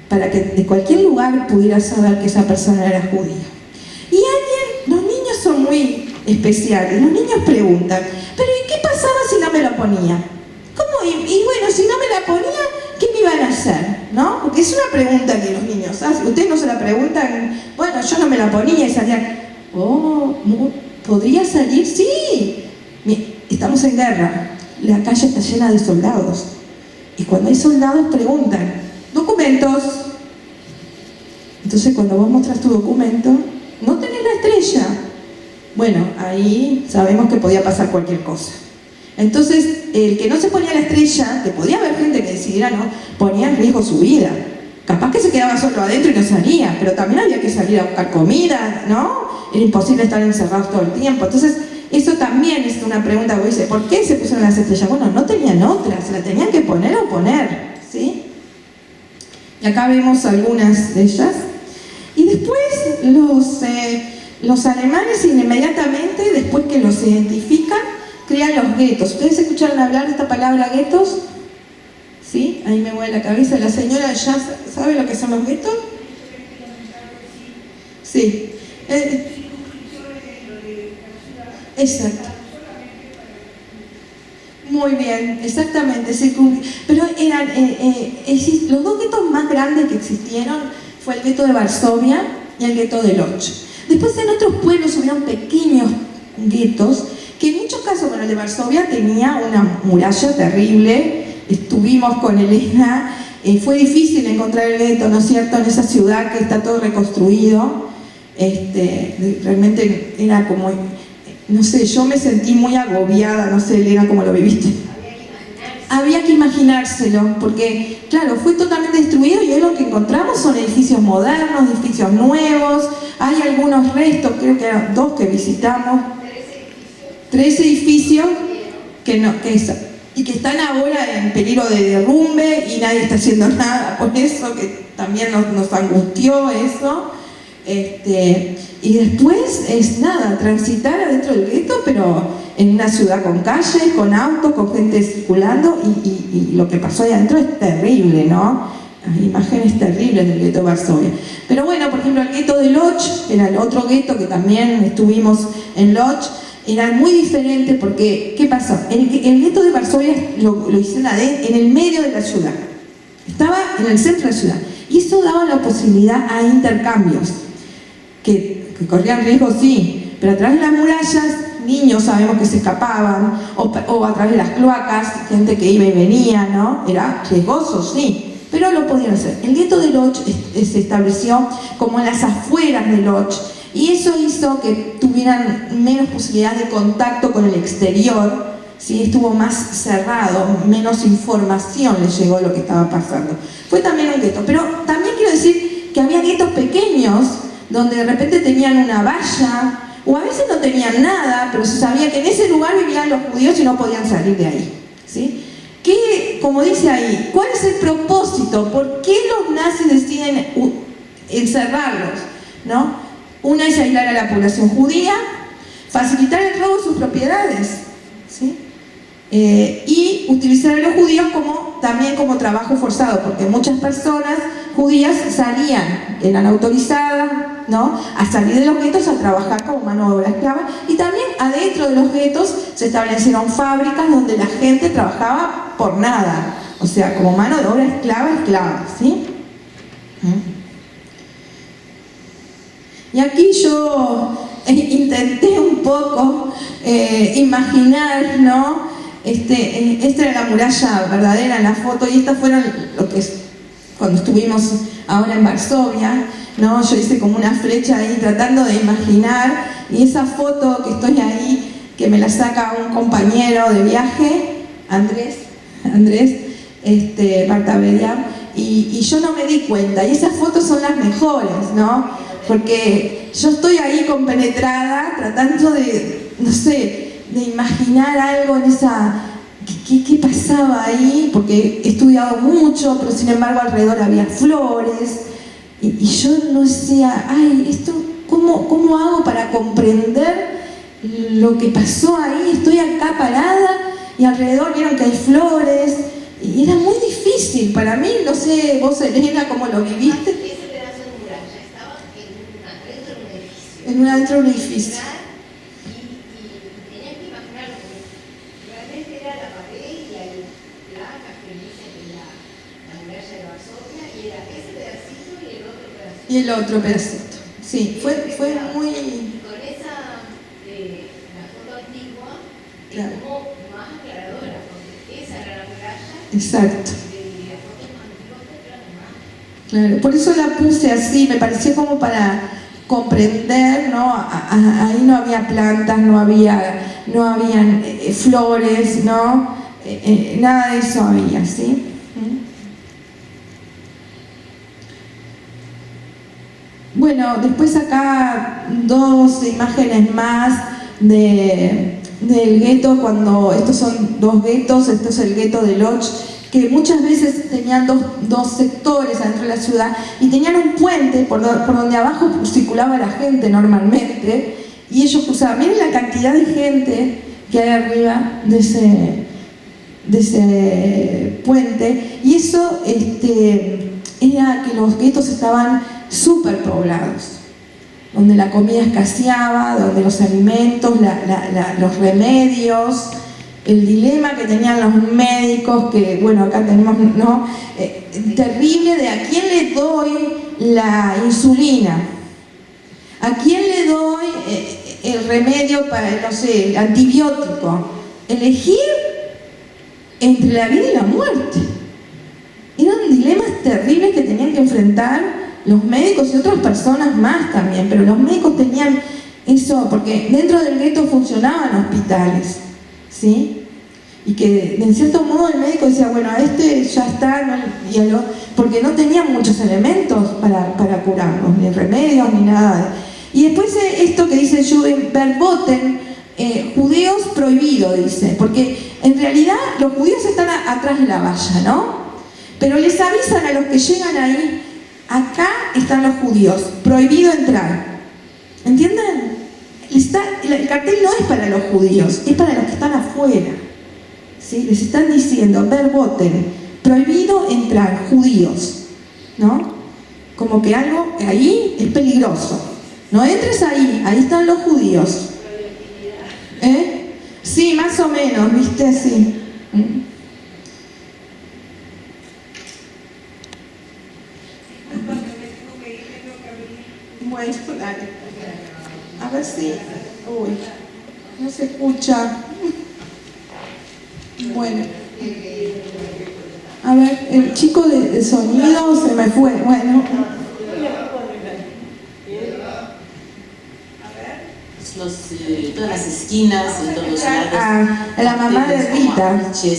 para que de cualquier lugar pudieras saber que esa persona era judía. Y los niños son muy especiales, los niños preguntan, ¿pero y qué me lo ponía. ¿Cómo? Y bueno, si no me la ponía, ¿qué me iban a hacer? ¿No? Porque es una pregunta que los niños hacen. Ustedes no se la preguntan, bueno, yo no me la ponía y salían, oh, ¿podría salir? Sí. Estamos en guerra, la calle está llena de soldados. Y cuando hay soldados preguntan, ¿documentos? Entonces cuando vos mostrás tu documento, no tenés la estrella. Bueno, ahí sabemos que podía pasar cualquier cosa. Entonces, el que no se ponía la estrella, que podía haber gente que decidiera no, ponía en riesgo su vida. Capaz que se quedaba solo adentro y no salía, pero también había que salir a buscar comida, ¿no? Era imposible estar encerrados todo el tiempo. Entonces, eso también es una pregunta que dice, ¿por qué se pusieron las estrellas? Bueno, no tenían otras, se la tenían que poner o poner, ¿sí? Y acá vemos algunas de ellas. Y después los alemanes inmediatamente, después que los identifican, crean los guetos. ¿Ustedes escucharon hablar de esta palabra guetos? ¿Sí? Ahí me mueve la cabeza. ¿La señora ya sabe lo que son los guetos? Sí. Exacto. Muy bien, exactamente. Pero eran los dos guetos más grandes que existieron fue el gueto de Varsovia y el gueto de Lodz. Después en otros pueblos hubieron pequeños guetos que en muchos casos, bueno, el de Varsovia tenía una muralla terrible. Estuvimos con Elena, fue difícil encontrar el gueto, ¿no es cierto?, en esa ciudad que está todo reconstruido. Realmente era como, no sé, yo me sentí muy agobiada, no sé, Elena, ¿cómo lo viviste? Había que imaginárselo, porque, claro, fue totalmente destruido y hoy lo que encontramos son edificios modernos, edificios nuevos, hay algunos restos, creo que eran 2 que visitamos, 3 edificios y que están ahora en peligro de derrumbe y nadie está haciendo nada por eso, que también nos angustió eso. Y después es nada, transitar adentro del gueto, pero en una ciudad con calles, con autos, con gente circulando, y lo que pasó ahí adentro es terrible, ¿no? Hay imágenes terribles del gueto de Varsovia. Pero bueno, por ejemplo, el gueto de Lodz, era el otro gueto que también estuvimos en Lodz, era muy diferente porque, ¿qué pasó? El gueto de Varsovia lo hicieron en el medio de la ciudad. Estaba en el centro de la ciudad. Y eso daba la posibilidad a intercambios. Que corrían riesgo, sí, pero a través de las murallas, niños sabemos que se escapaban, o a través de las cloacas, gente que iba y venía, ¿no? Era riesgoso, sí, pero lo podían hacer. El gueto de Lodz se estableció como en las afueras de Lodz, y eso hizo que tuvieran menos posibilidad de contacto con el exterior, ¿sí? Estuvo más cerrado, menos información les llegó de lo que estaba pasando. Fue también un gueto, pero también quiero decir que había guetos pequeños, donde de repente tenían una valla, o a veces no tenían nada, pero se sabía que en ese lugar vivían los judíos y no podían salir de ahí, ¿sí? Como dice ahí, ¿cuál es el propósito? ¿Por qué los nazis deciden encerrarlos? ¿No? Una es aislar a la población judía, facilitar el robo de sus propiedades, ¿sí? Y utilizar a los judíos también como trabajo forzado, porque muchas personas judías eran autorizadas, ¿no?, a salir de los guetos a trabajar como mano de obra esclava, y también adentro de los guetos se establecieron fábricas donde la gente trabajaba por nada, o sea, como mano de obra esclava, ¿sí? Y aquí yo intenté un poco imaginar, ¿no? Esta era la muralla verdadera en la foto, y estas fueron lo que es cuando estuvimos ahora en Varsovia, ¿no? Yo hice como una flecha ahí tratando de imaginar, y esa foto que estoy ahí, que me la saca un compañero de viaje, Andrés Martavedia, y yo no me di cuenta, y esas fotos son las mejores, ¿no? Porque yo estoy ahí compenetrada, tratando de, no sé, de imaginar algo en esa... ¿Qué pasaba ahí? Porque he estudiado mucho, pero sin embargo alrededor había flores, y yo no decía, ay, esto, ¿cómo hago para comprender lo que pasó ahí? Estoy acá parada y alrededor vieron que hay flores, y era muy difícil para mí. No sé, vos, Elena, ¿cómo lo viviste? Ese pedazo de muralla estaba dentro de un edificio. Dentro de un edificio. Y tenías que imaginarlo, porque realmente era la Varsovia y era ese pedacito y el otro pedacito. Y el otro pedacito. Sí, fue muy... Y con esa, la foto antigua, Claro. es como más aclaradora, porque esa era la playa. Exacto. Y la foto más antigua, claro, más. Claro, por eso la puse así, me pareció como para comprender, ¿no? Ahí no había plantas, no habían flores, ¿no? Nada de eso había, ¿sí? Bueno, después acá dos imágenes más del gueto, cuando estos son dos guetos, esto es el gueto de Lodz, que muchas veces tenían dos sectores adentro de la ciudad y tenían un puente por donde abajo circulaba la gente normalmente y ellos cruzaban. Miren la cantidad de gente que hay arriba de ese puente, y eso era que los guetos estaban súper poblados, donde la comida escaseaba, donde los alimentos, los remedios, el dilema que tenían los médicos, que bueno, acá tenemos, ¿no? Terrible, de a quién le doy la insulina, a quién le doy el remedio para, no sé, el antibiótico. Elegir entre la vida y la muerte. Eran dilemas terribles que tenían que enfrentar los médicos y otras personas más también, pero los médicos tenían eso, porque dentro del gueto funcionaban hospitales, ¿sí? Y que en cierto modo el médico decía, bueno, a este ya está, ¿no? Porque no tenían muchos elementos para curarnos, ni remedios, ni nada. Y después esto que dice Jürgen Verboten, judíos prohibido, dice, porque en realidad los judíos están atrás de la valla, ¿no? Pero les avisan a los que llegan ahí, acá están los judíos, prohibido entrar. ¿Entienden? El cartel no es para los judíos, es para los que están afuera. ¿Sí? Les están diciendo, verboten, prohibido entrar, judíos, ¿no? Como que algo ahí es peligroso. No entres ahí, ahí están los judíos. Sí, más o menos, ¿viste? Sí. Bueno, dale. A ver si... Uy, no se escucha. Bueno. A ver, el chico de sonido se me fue. Bueno. Todas las esquinas, en todos lados. A la mamá de Rita. ¿Qué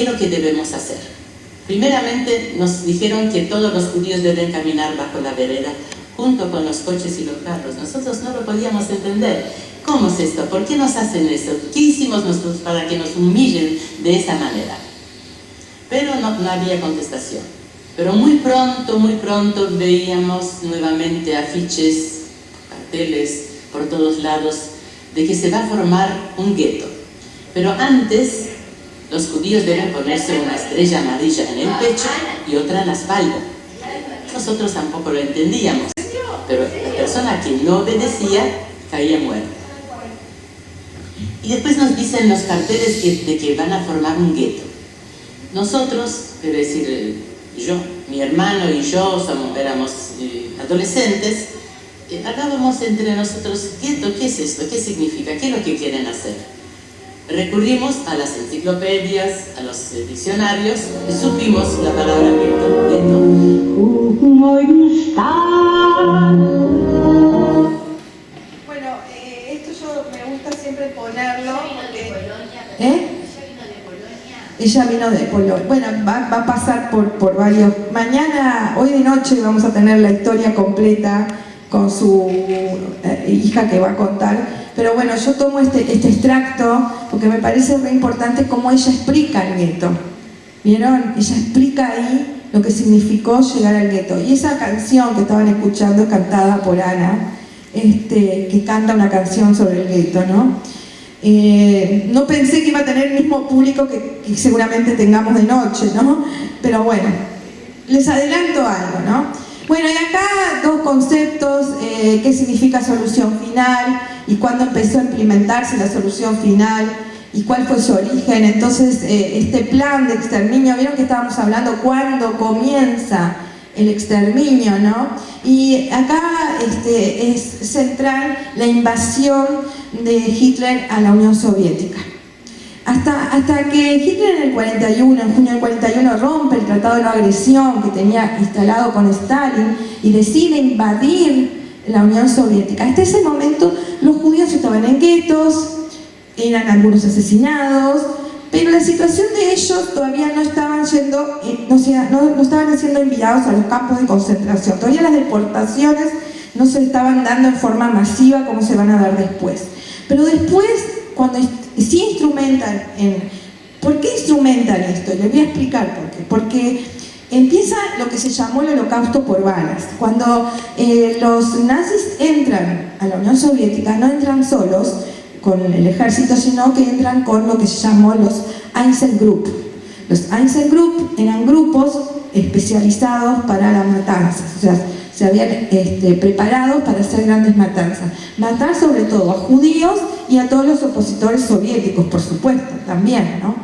es lo que debemos hacer? Primeramente nos dijeron que todos los judíos deben caminar bajo la vereda junto con los coches y los carros. Nosotros no lo podíamos entender. ¿Cómo es esto? ¿Por qué nos hacen eso? ¿Qué hicimos nosotros para que nos humillen de esa manera? Pero no había contestación. Pero muy pronto veíamos nuevamente afiches, carteles por todos lados de que se va a formar un gueto. Pero antes, los judíos deben ponerse una estrella amarilla en el pecho y otra en la espalda. Nosotros tampoco lo entendíamos, pero la persona que no obedecía caía muerta. Y después nos dicen los carteles de que van a formar un gueto. Nosotros, es decir, yo, mi hermano y yo éramos adolescentes, hablábamos entre nosotros, ¿gueto? ¿Qué es esto? ¿Qué significa? ¿Qué es lo que quieren hacer? Recurrimos a las enciclopedias, a los diccionarios y supimos la palabra gueto. Bueno, esto yo me gusta siempre ponerlo. Ella vino de Polonia. Bueno, va a pasar por varios. Mañana, hoy de noche, vamos a tener la historia completa con su hija que va a contar. Pero bueno, yo tomo este extracto porque me parece muy importante cómo ella explica el gueto. ¿Vieron? Ella explica ahí lo que significó llegar al gueto. Y esa canción que estaban escuchando es cantada por Ana, que canta una canción sobre el gueto, ¿no? No pensé que iba a tener el mismo público que seguramente tengamos de noche, ¿no? Pero bueno, les adelanto algo, ¿no? Bueno, y acá dos conceptos, qué significa solución final y cuándo empezó a implementarse la solución final, y cuál fue su origen. Entonces, este plan de exterminio, vieron que estábamos hablando cuándo comienza el exterminio, ¿no? Y acá es central la invasión de Hitler a la Unión Soviética. Hasta que Hitler en junio del 41, rompe el tratado de no agresión que tenía instalado con Stalin y decide invadir la Unión Soviética. Hasta ese momento los judíos estaban en guetos, eran algunos asesinados, pero la situación de ellos todavía no estaban yendo, no estaban siendo enviados a los campos de concentración. Todavía las deportaciones no se estaban dando en forma masiva como se van a dar después. Pero después, cuando sí instrumentan ¿por qué instrumentan esto? Les voy a explicar por qué. Porque empieza lo que se llamó el holocausto por balas. Cuando los nazis entran a la Unión Soviética, no entran solos con el ejército, sino que entran con lo que se llamó los Einzelgrupp. Los Einzelgrupp eran grupos especializados para las matanzas, o sea, se habían preparado para hacer grandes matanzas. Matar sobre todo a judíos y a todos los opositores soviéticos, por supuesto, también, ¿no?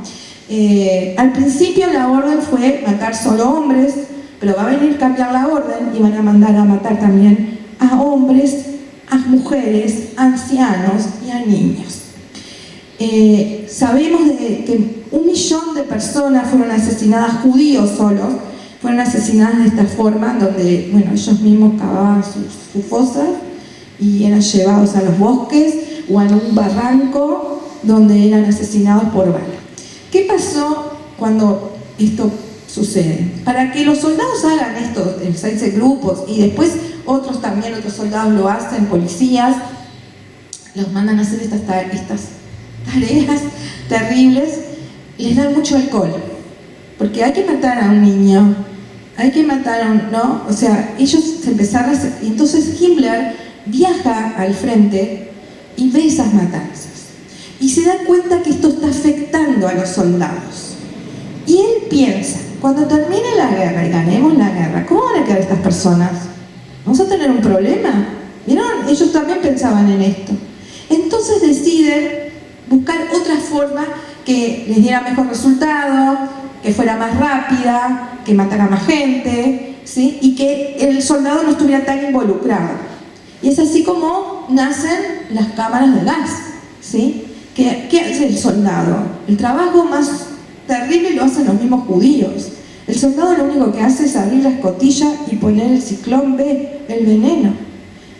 Al principio la orden fue matar solo hombres, pero va a venir a cambiar la orden y van a mandar a matar también a hombres, a mujeres, a ancianos y a niños. Sabemos que 1 millón de personas fueron asesinadas, judíos solos, fueron asesinadas de esta forma, donde ellos mismos cavaban sus fosas y eran llevados a los bosques o a un barranco donde eran asesinados por bala. ¿Qué pasó cuando esto sucede? Para que los soldados hagan esto, los 6 grupos, y después otros soldados lo hacen, policías, los mandan a hacer estas tareas terribles, les dan mucho alcohol, porque hay que matar a un niño, hay que matar a un, ¿no? O sea, ellos se empezaron a hacer, y entonces Himmler viaja al frente y ve esas matanzas, y se da cuenta que esto está afectando a los soldados. Y él piensa, cuando termine la guerra y ganemos la guerra, ¿cómo van a quedar estas personas? ¿Vamos a tener un problema? ¿Vieron? Ellos también pensaban en esto. Entonces deciden buscar otra forma que les diera mejor resultado, que fuera más rápida, que matara más gente, ¿sí? Y que el soldado no estuviera tan involucrado. Y es así como nacen las cámaras de gas, ¿sí? ¿Qué hace el soldado? El trabajo más terrible lo hacen los mismos judíos. El soldado lo único que hace es abrir la escotilla y poner el ciclón B, el veneno.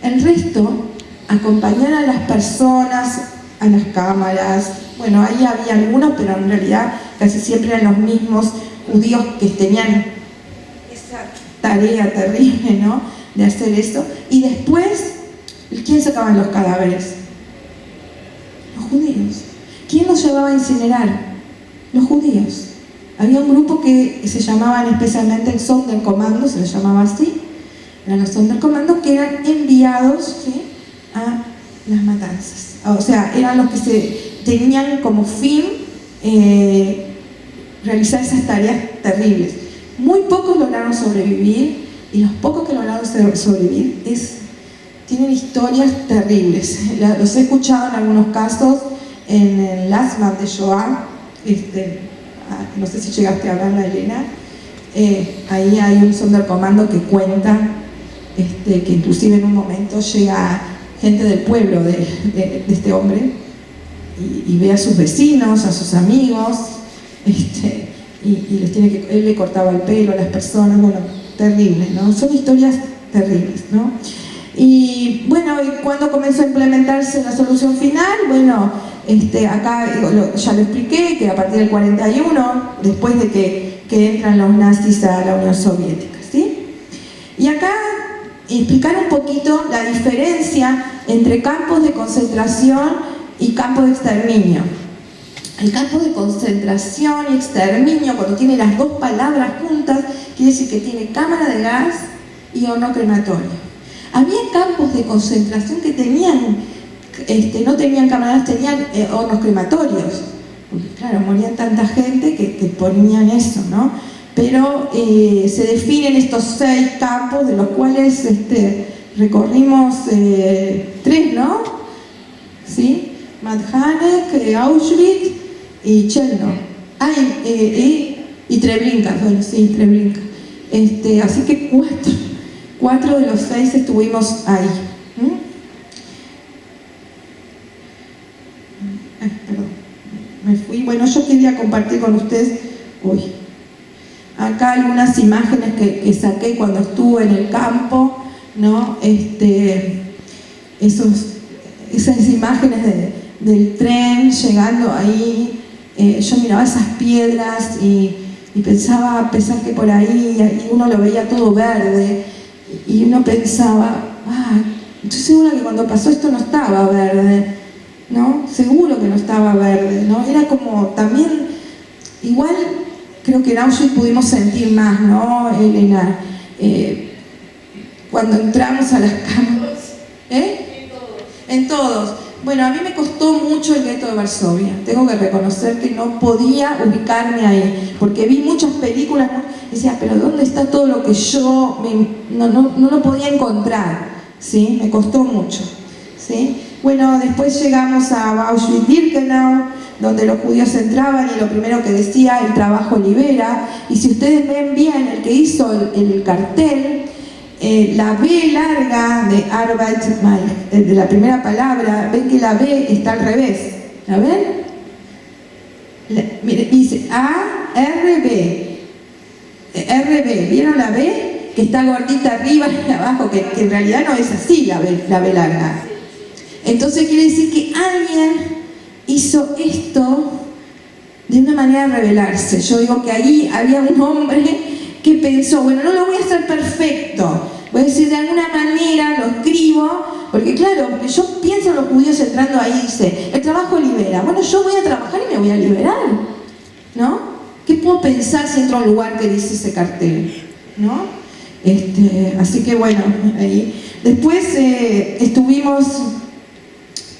El resto, acompañar a las personas a las cámaras. Bueno, ahí había algunos, pero en realidad casi siempre eran los mismos judíos que tenían esa tarea terrible, ¿no?, de hacer eso. Y después, ¿quién sacaban los cadáveres? Los judíos. ¿Quién los llevaba a incinerar? Los judíos. Había un grupo que se llamaban especialmente el Sonderkommando, se les llamaba así, eran los Sonderkommando, que eran enviados, ¿sí?, a las matanzas. O sea, eran los que tenían como fin realizar esas tareas terribles. Muy pocos lograron sobrevivir, y los pocos que lograron sobrevivir tienen historias terribles. Los he escuchado en algunos casos en el Last Man de Shoah. No sé si llegaste a hablarla, Elena. Ahí hay un Sonderkommando que cuenta que inclusive en un momento llega gente del pueblo de este hombre y ve a sus vecinos, a sus amigos, y les él le cortaba el pelo a las personas. Bueno, terrible, ¿no? Son historias terribles, ¿no? Y bueno, ¿y cuándo comenzó a implementarse la solución final? Bueno, acá ya lo expliqué, que a partir del 41, después de que entran los nazis a la Unión Soviética, ¿sí? Y acá explicar un poquito la diferencia entre campos de concentración y campos de exterminio. El campo de concentración y exterminio, cuando tiene las dos palabras juntas, quiere decir que tiene cámara de gas y horno crematorio. Había campos de concentración que no tenían cámaras, tenían hornos crematorios. Porque, claro, morían tanta gente que ponían eso, ¿no? Pero se definen estos 6 campos, de los cuales recorrimos 3, ¿no? ¿Sí? Majdanek, Auschwitz y Chelno. Y Treblinka, bueno, sí, Treblinka. Así que 4 de los 6 estuvimos ahí. Perdón, me fui. Bueno, yo quería compartir con ustedes hoy acá algunas imágenes que saqué cuando estuve en el campo, ¿no? Esas imágenes del tren llegando ahí, yo miraba esas piedras y pensaba que por ahí uno lo veía todo verde y uno pensaba, estoy segura que cuando pasó esto no estaba verde, ¿no? Seguro que no estaba verde, ¿no? Era como también, igual creo que en Auschwitz pudimos sentir más, ¿no, Elena? Cuando entramos a las cámaras, En todos. Bueno, a mí me costó mucho el gueto de Varsovia. Tengo que reconocer que no podía ubicarme ahí, porque vi muchas películas y decía, pero ¿dónde está todo lo que yo no lo podía encontrar? ¿Sí? Me costó mucho. ¿Sí? Bueno, después llegamos a Auschwitz-Birkenau, donde los judíos entraban y lo primero que decía, el trabajo libera. Y si ustedes ven bien el que hizo el cartel, la B larga de Arbeit, de la primera palabra, ven que la B está al revés. ¿La ven? Mire, dice A-R-B. R-B. ¿Vieron la B? Que está gordita arriba y abajo, que en realidad no es así la B larga. Entonces quiere decir que alguien hizo esto de una manera de rebelarse. Yo digo que ahí había un hombre que pensó, bueno, no lo voy a hacer perfecto, voy a decir de alguna manera, lo escribo, porque claro, porque yo pienso en los judíos entrando ahí, dice, el trabajo libera. Bueno, yo voy a trabajar y me voy a liberar, ¿no? ¿Qué puedo pensar si entro a un lugar que dice ese cartel? ¿No? Así que bueno, ahí. Después estuvimos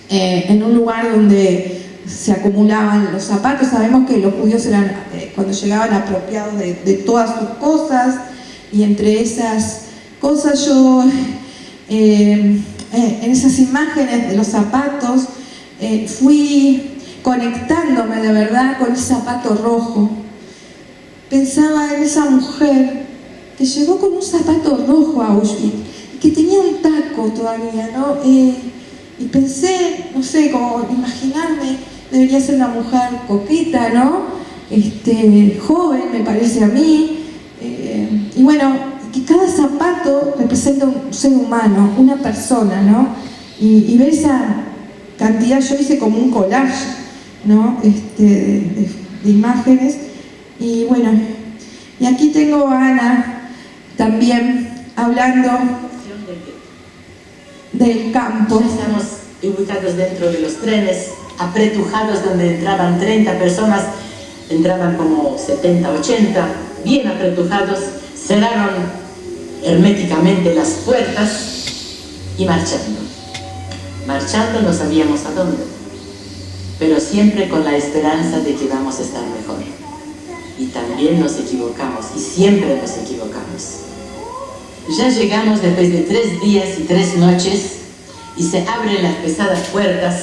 en un lugar donde se acumulaban los zapatos. Sabemos que los judíos eran, cuando llegaban, apropiados de todas sus cosas, y entre esas cosas yo, en esas imágenes de los zapatos, fui conectándome de verdad con el zapato rojo. Pensaba en esa mujer que llegó con un zapato rojo a Auschwitz, que tenía un taco todavía, ¿no? Y pensé, no sé, como imaginarme, debería ser una mujer coqueta, ¿no? Joven, me parece a mí. Y bueno, que cada zapato representa un ser humano, una persona, ¿no? Y ver esa cantidad, yo hice como un collage, ¿no? De imágenes. Y bueno, y aquí tengo a Ana también hablando del campo. Estamos ubicados dentro de los trenes, apretujados, donde entraban 30 personas, entraban como 70, 80, bien apretujados, cerraron herméticamente las puertas y marchando. Marchando no sabíamos a dónde, pero siempre con la esperanza de que vamos a estar mejor. Y también nos equivocamos, y siempre nos equivocamos. Ya llegamos después de 3 días y 3 noches, y se abren las pesadas puertas,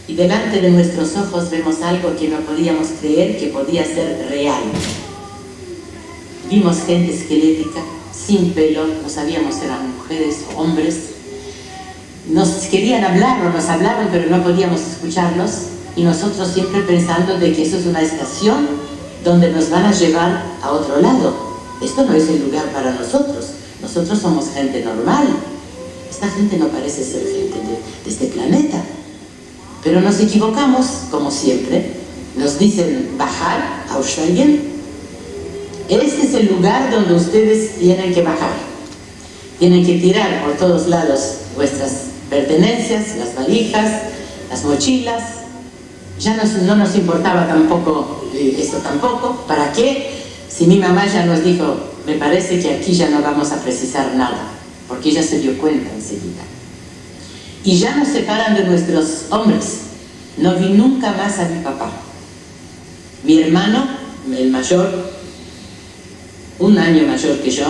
y delante de nuestros ojos vemos algo que no podíamos creer que podía ser real. Vimos gente esquelética, sin pelo, no sabíamos si eran mujeres o hombres. Nos querían hablar o nos hablaban, pero no podíamos escucharlos, y nosotros siempre pensando de que eso es una estación donde nos van a llevar a otro lado. Esto no es el lugar para nosotros. Nosotros somos gente normal. Esta gente no parece ser gente de este planeta. Pero nos equivocamos, como siempre. Nos dicen bajar, aussteigen. Este es el lugar donde ustedes tienen que bajar. Tienen que tirar por todos lados vuestras pertenencias, las valijas, las mochilas. Ya no nos importaba tampoco esto tampoco. ¿Para qué? Si mi mamá ya nos dijo, me parece que aquí ya no vamos a precisar nada, porque ella se dio cuenta enseguida. Y ya nos separan de nuestros hombres. No vi nunca más a mi papá. Mi hermano, el mayor, 1 año mayor que yo,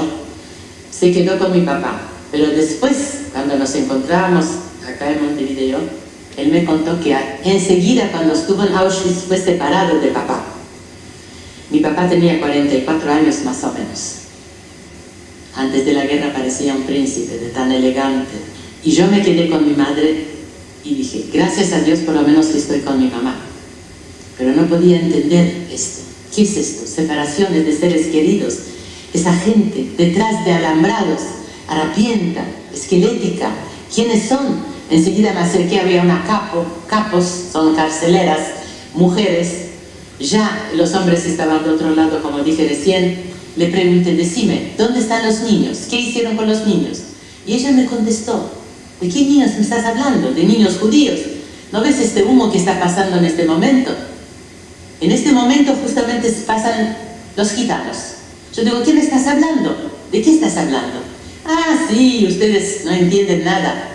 se quedó con mi papá. Pero después, cuando nos encontrábamos acá en Montevideo, Él me contó que enseguida cuando estuvo en Auschwitz fue separado de papá. Mi papá tenía 44 años más o menos. Antes de la guerra parecía un príncipe, de tan elegante. Y yo me quedé con mi madre y dije, gracias a Dios por lo menos que estoy con mi mamá. Pero no podía entender esto. ¿Qué es esto? Separaciones de seres queridos. Esa gente detrás de alambrados, harapienta, esquelética. ¿Quiénes son? Enseguida me acerqué, había una capos, son carceleras, mujeres. Ya los hombres estaban de otro lado, como dije recién. Le pregunté, decime, ¿dónde están los niños? ¿Qué hicieron con los niños? Y ella me contestó, ¿de qué niños me estás hablando? ¿De niños judíos? ¿No ves este humo que está pasando en este momento? En este momento justamente pasan los gitanos. Yo digo, ¿qué me estás hablando? ¿De qué estás hablando? Ah, sí, ustedes no entienden nada.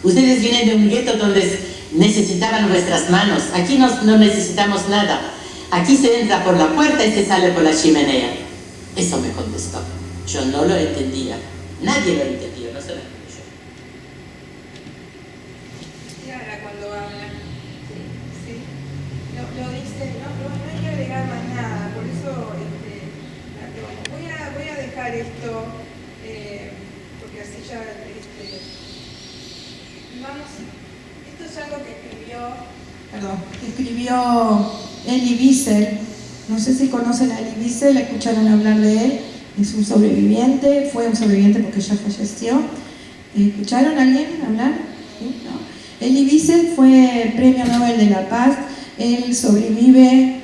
Ustedes vienen de un gueto donde necesitaban vuestras manos. Aquí no necesitamos nada. Aquí se entra por la puerta y se sale por la chimenea. Eso me contestó. Yo no lo entendía. Nadie lo entendió, no solamente yo. Y ahora cuando habla, sí, lo dice, no hay que agregar más nada, por eso voy a dejar esto, porque así ya, vamos, esto es algo que escribió Elie Wiesel. No sé si conocen a Elie Wiesel, la escucharon hablar de él. Es un sobreviviente, fue un sobreviviente porque ya falleció. ¿Escucharon a alguien hablar? ¿Sí? No. Elie Wiesel fue Premio Nobel de la Paz. Él sobrevive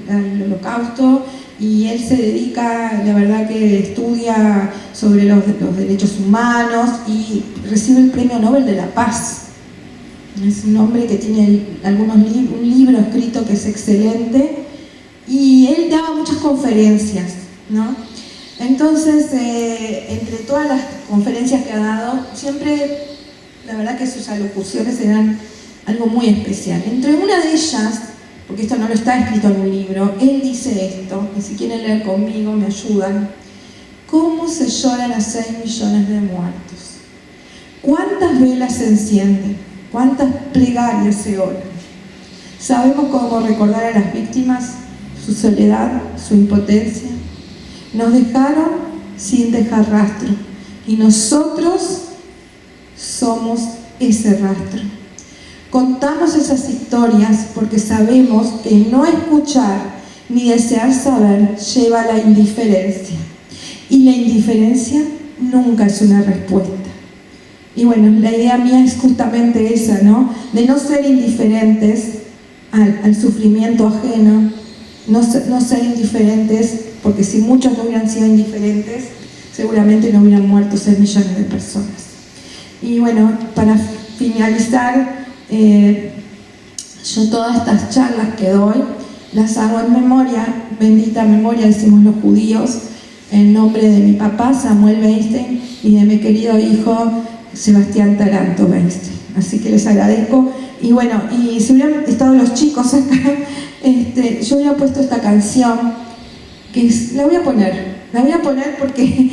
al Holocausto y él se dedica, la verdad que estudia sobre los derechos humanos y recibe el Premio Nobel de la Paz. Es un hombre que tiene un libro escrito que es excelente y él daba muchas conferencias, ¿no? Entonces, entre todas las conferencias que ha dado, siempre, la verdad que sus alocuciones eran algo muy especial. Entre una de ellas, porque esto no lo está escrito en un libro, él dice esto, y si quieren leer conmigo me ayudan. ¿Cómo se lloran a 6 millones de muertos? ¿Cuántas velas se encienden? ¿Cuántas plegarias se oran? ¿Sabemos cómo recordar a las víctimas? Su soledad, su impotencia. Nos dejaron sin dejar rastro y nosotros somos ese rastro. Contamos esas historias porque sabemos que no escuchar ni desear saber lleva a la indiferencia y la indiferencia nunca es una respuesta. Y bueno, la idea mía es justamente esa, ¿no? De no ser indiferentes al sufrimiento ajeno, no ser indiferentes, porque si muchos no hubieran sido indiferentes, seguramente no hubieran muerto 6 millones de personas. Y bueno, para finalizar, yo todas estas charlas que doy, las hago en memoria, bendita memoria, decimos los judíos, en nombre de mi papá, Samuel Weinstein, y de mi querido hijo, Sebastián Taranto Weinstein. Así que les agradezco. Y bueno, y si hubieran estado los chicos acá, yo hubiera puesto esta canción, que la voy a poner porque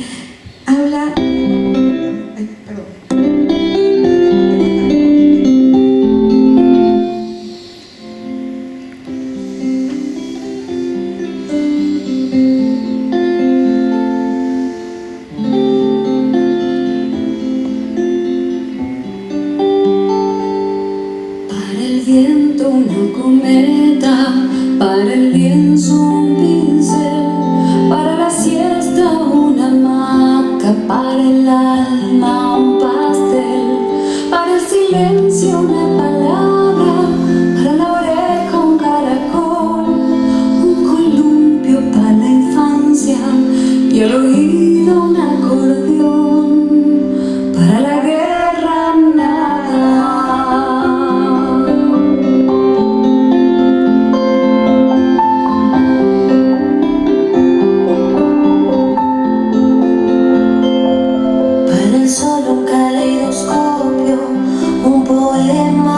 habla... Ay, perdón. Una cometa, para el lienzo un pincel, para la siesta una hamaca, para el alma un pastel, para el silencio una palabra, para la oreja un caracol, un columpio para la infancia y al oído un acordeón, para la guerra nada. Solo un caleidoscopio, un poema